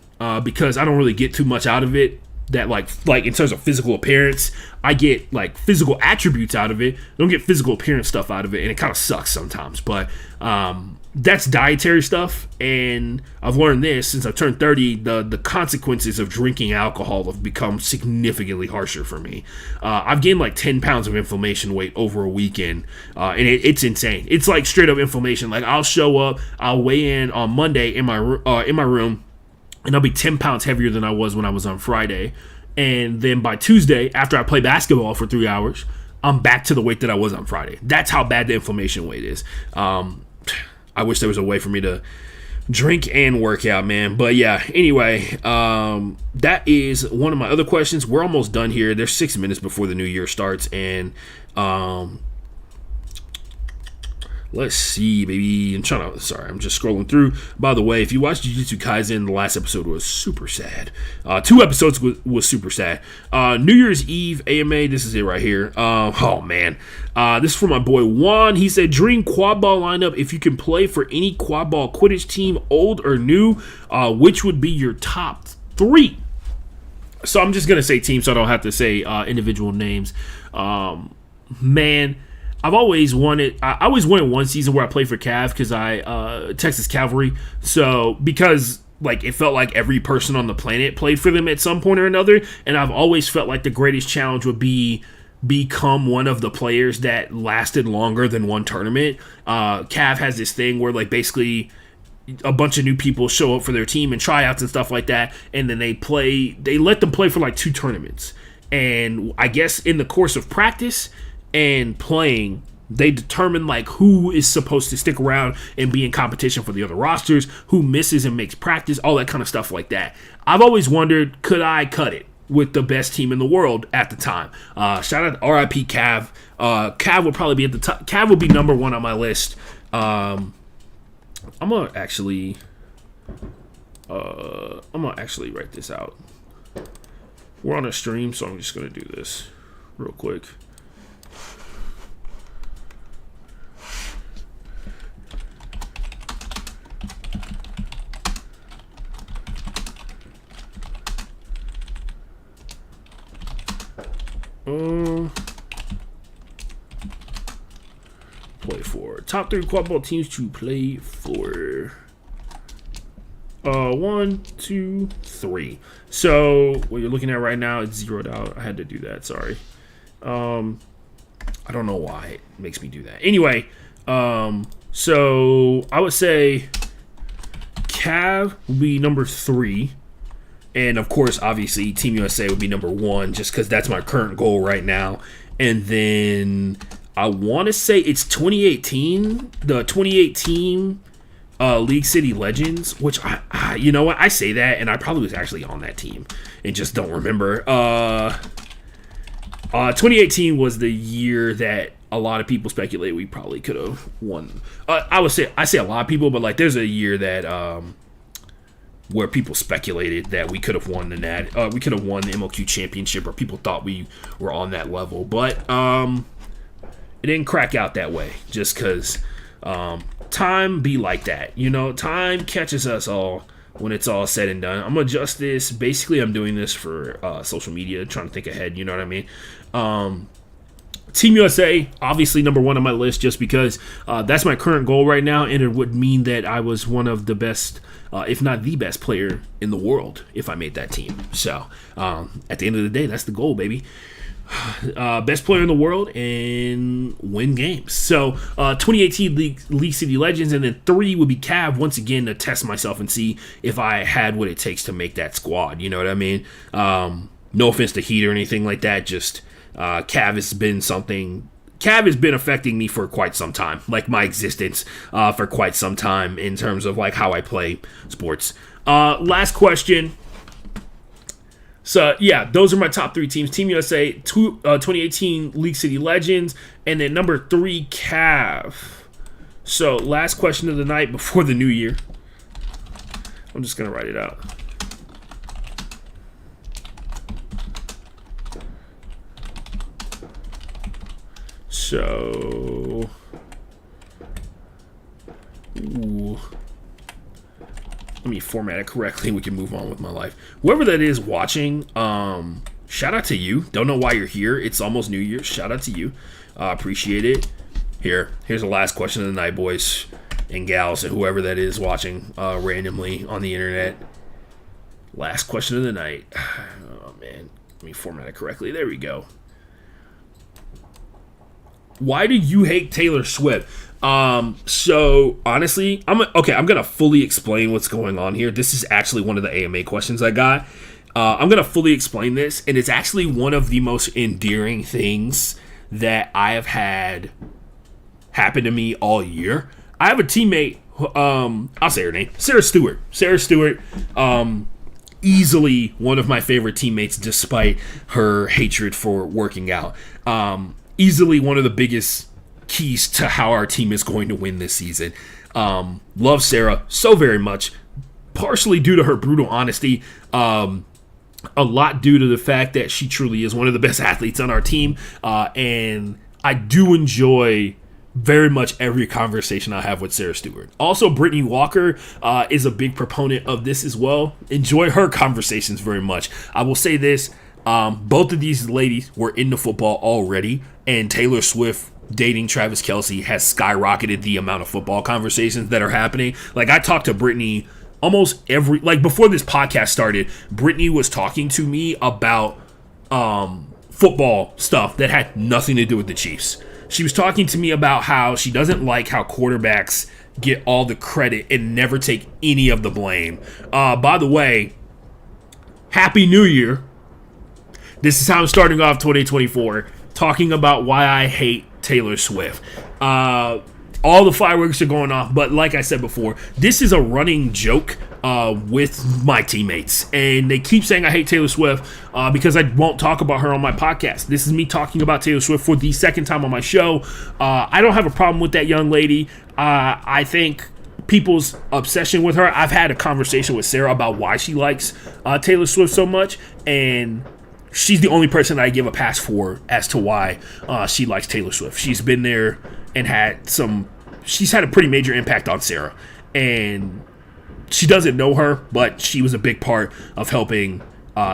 because I don't really get too much out of it. That like in terms of physical appearance, I get like physical attributes out of it. I don't get physical appearance stuff out of it, and it kind of sucks sometimes. But that's dietary stuff, and I've learned this since I've turned 30. The consequences of drinking alcohol have become significantly harsher for me. I've gained like 10 pounds of inflammation weight over a weekend, and it's insane. It's like straight up inflammation. Like I'll show up, I'll weigh in on Monday in my room, and I'll be 10 pounds heavier than I was when I was on Friday. And then by Tuesday, after I play basketball for 3 hours, I'm back to the weight that I was on Friday. That's how bad the inflammation weight is. I wish there was a way for me to drink and work out, man. But yeah, anyway, that is one of my other questions. We're almost done here. There's 6 minutes before the new year starts. And let's see, baby. I'm just scrolling through. By the way, if you watched Jujutsu Kaisen, the last episode was super sad. 2 episodes was super sad. New Year's Eve AMA, this is it right here. Oh, man. This is from my boy Juan. He said, dream quad ball lineup. If you can play for any quad ball Quidditch team, old or new, which would be your top 3? So I'm just going to say team so I don't have to say individual names. Man, I always wanted one season where I played for Cav because Texas Cavalry. So because like it felt like every person on the planet played for them at some point or another, and I've always felt like the greatest challenge would be become one of the players that lasted longer than one tournament. Cav has this thing where like basically a bunch of new people show up for their team and tryouts and stuff like that, and then they let them play for like 2 tournaments. And I guess in the course of practice and playing, they determine like who is supposed to stick around and be in competition for the other rosters, who misses and makes practice, all that kind of stuff like that. I've always wondered, could I cut it with the best team in the world at the time? Shout out to RIP Cav. Cav would probably be at the top. Cav would be number 1 on my list. I'm gonna actually write this out. We're on a stream, so I'm just gonna do this real quick. Play for top 3 quad ball teams to play for. 1, 2, 3. So what you're looking at right now, it's zeroed out. I had to do that. Sorry. I don't know why it makes me do that. Anyway, so I would say Cav would be number 3. And, of course, obviously, Team USA would be number 1 just because that's my current goal right now. And then I want to say it's 2018, the 2018 League City Legends, which, you know what, I say that, and I probably was actually on that team and just don't remember. 2018 was the year that a lot of people speculate we probably could have won. I say a lot of people, but, like, there's a year that where people speculated that we could have won the MLQ championship, or people thought we were on that level, but it didn't crack out that way just because time be like that, you know. Time catches us all when it's all said and done. I'm gonna adjust this. Basically, I'm doing this for social media, trying to think ahead, you know what I mean. Team USA, obviously number 1 on my list just because that's my current goal right now, and it would mean that I was one of the best, if not the best player in the world if I made that team. So at the end of the day, that's the goal, baby. best player in the world and win games. So 2018 League City Legends, and then 3 would be Cav, once again to test myself and see if I had what it takes to make that squad. You know what I mean? No offense to Heat or anything like that, just Cav has been affecting me for quite some time, like my existence for quite some time in terms of like how I play sports. Last question. So, yeah, those are my top 3 teams. Team USA, 2018 League City Legends, and then number 3, Cav. So, last question of the night before the new year. I'm just going to write it out. So, let me format it correctly and we can move on with my life. Whoever that is watching, shout out to you. Don't know why you're here. It's almost New Year's. Shout out to you. Appreciate it. Here's the last question of the night, boys and gals, and whoever that is watching randomly on the internet. Last question of the night. Oh, man. Let me format it correctly. There we go. Why do you hate Taylor Swift? So honestly, I'm gonna fully explain what's going on here. This is actually one of the AMA questions I got. I'm gonna fully explain this, and it's actually one of the most endearing things that I have had happen to me all year. I have a teammate, I'll say her name, Sarah Stewart. Sarah Stewart, easily one of my favorite teammates despite her hatred for working out. Easily one of the biggest keys to how our team is going to win this season. Love Sarah so very much, partially due to her brutal honesty, a lot due to the fact that she truly is one of the best athletes on our team, and I do enjoy very much every conversation I have with Sarah Stewart. Also, Brittany Walker is a big proponent of this as well. Enjoy her conversations very much. I will say this, both of these ladies were into football already, and Taylor Swift dating Travis Kelce has skyrocketed the amount of football conversations that are happening. Like, I talked to Brittany almost before this podcast started, Brittany was talking to me about football stuff that had nothing to do with the Chiefs. She was talking to me about how she doesn't like how quarterbacks get all the credit and never take any of the blame. By the way, Happy New Year. This is how I'm starting off 2024, talking about why I hate Taylor Swift. All the fireworks are going off, but like I said before, this is a running joke with my teammates, and they keep saying I hate Taylor Swift because I won't talk about her on my podcast. This is me talking about Taylor Swift for the second time on my show. I don't have a problem with that young lady. I think people's obsession with her, I've had a conversation with Sarah about why she likes Taylor Swift so much, and she's the only person I give a pass for as to why she likes Taylor Swift. She's been there and she's had a pretty major impact on Sarah. And she doesn't know her, but she was a big part of helping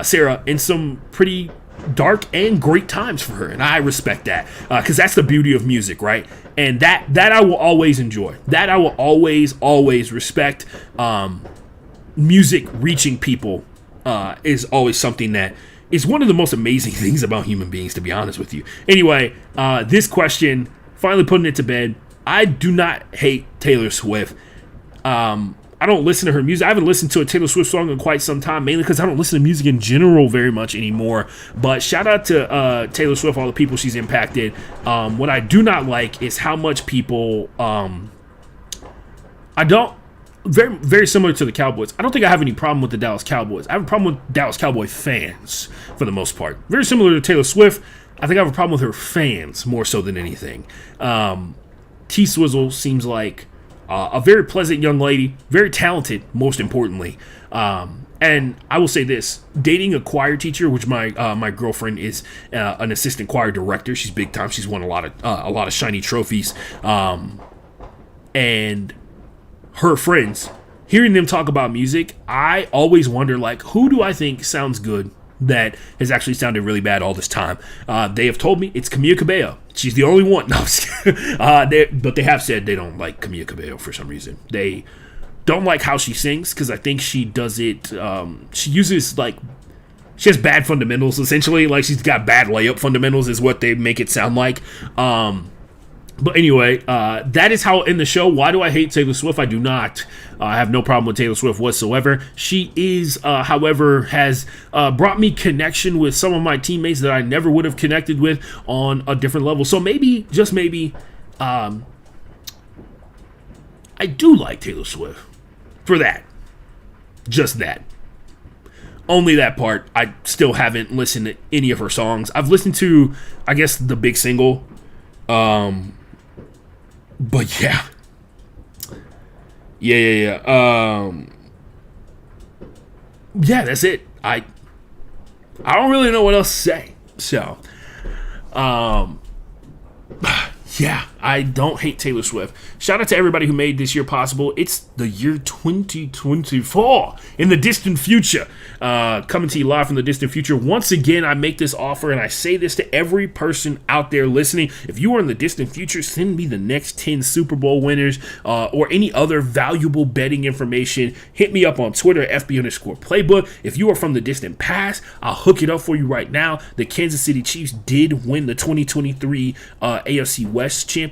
Sarah in some pretty dark and great times for her. And I respect that because that's the beauty of music, right? And that I will always enjoy. That I will always respect. Music reaching people is always something that is one of the most amazing things about human beings, to be honest with you. Anyway, this question, finally putting it to bed. I do not hate Taylor Swift. I don't listen to her music. I haven't listened to a Taylor Swift song in quite some time, mainly because I don't listen to music in general very much anymore. But shout out to Taylor Swift, all the people she's impacted. What I do not like is how much people... Very, very similar to the Cowboys. I don't think I have any problem with the Dallas Cowboys. I have a problem with Dallas Cowboy fans for the most part. Very similar to Taylor Swift. I think I have a problem with her fans more so than anything. T-Swizzle seems like a very pleasant young lady, very talented, most importantly. And I will say this, dating a choir teacher, which my girlfriend is an assistant choir director. She's big time. She's won a lot of shiny trophies. And her friends, hearing them talk about music, I always wonder, like, who do I think sounds good that has actually sounded really bad all this time? They have told me it's Camila Cabello. She's the only one. No, I'm just kidding. But they have said they don't like Camila Cabello for some reason. They don't like how she sings because I think she does it. She she has bad fundamentals, essentially. Like, she's got bad layup fundamentals is what they make it sound like. But anyway, that is how in the show. Why do I hate Taylor Swift? I do not. I have no problem with Taylor Swift whatsoever. She is, however, has brought me connection with some of my teammates that I never would have connected with on a different level. So maybe, just maybe, I do like Taylor Swift for that. Just that. Only that part. I still haven't listened to any of her songs. I've listened to, I guess, the big single. But yeah. Yeah, that's it. I don't really know what else to say. So, yeah, I don't hate Taylor Swift. Shout out to everybody who made this year possible. It's the year 2024 in the distant future. Coming to you live from the distant future. Once again, I make this offer, and I say this to every person out there listening. If you are in the distant future, send me the next 10 Super Bowl winners or any other valuable betting information. Hit me up on Twitter, FB_playbook. If you are from the distant past, I'll hook it up for you right now. The Kansas City Chiefs did win the 2023 AFC West Championship.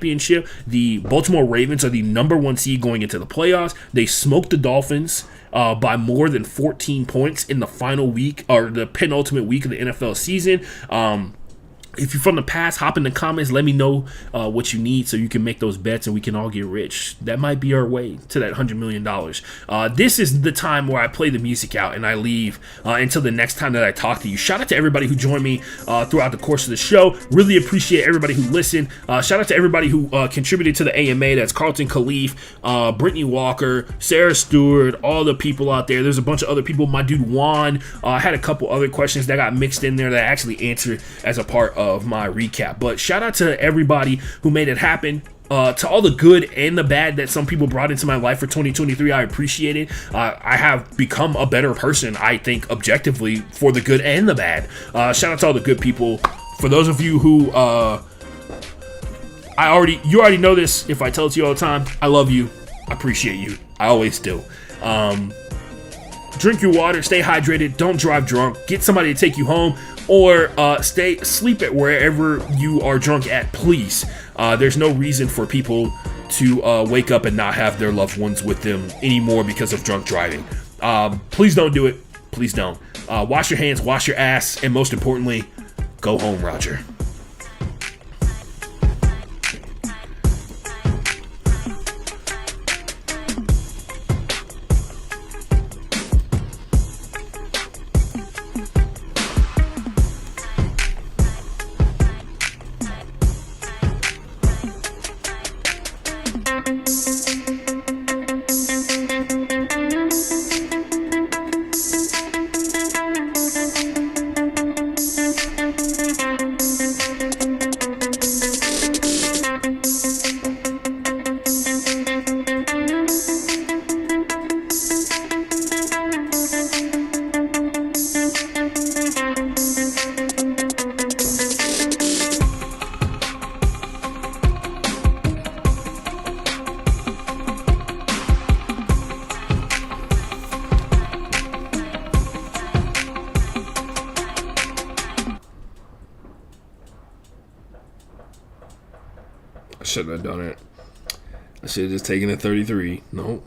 The Baltimore Ravens are the number 1 seed going into the playoffs. They smoked the Dolphins by more than 14 points in the final week, or the penultimate week of the NFL season. If you're from the past, hop in the comments. Let me know what you need so you can make those bets and we can all get rich. That might be our way to that $100 million. This is the time where I play the music out and I leave until the next time that I talk to you. Shout out to everybody who joined me throughout the course of the show. Really appreciate everybody who listened. Shout out to everybody who contributed to the AMA. That's Carlton Khalif, Brittany Walker, Sarah Stewart, all the people out there. There's a bunch of other people. My dude Juan had a couple other questions that got mixed in there that I actually answered as a part of my recap. But shout out to everybody who made it happen. To all the good and the bad that some people brought into my life for 2023, I appreciate it. I have become a better person, I think, objectively, for the good and the bad. Shout out to all the good people. For those of you who you already know this if I tell it to you all the time. I love you. I appreciate you. I always do. Drink your water, stay hydrated, don't drive drunk, get somebody to take you home, or sleep at wherever you are drunk at, please. There's no reason for people to wake up and not have their loved ones with them anymore because of drunk driving. Please don't do it. Please don't. Wash your hands, wash your ass, and most importantly, go home, Roger. I shouldn't have done it. I should have just taken a 33. Nope.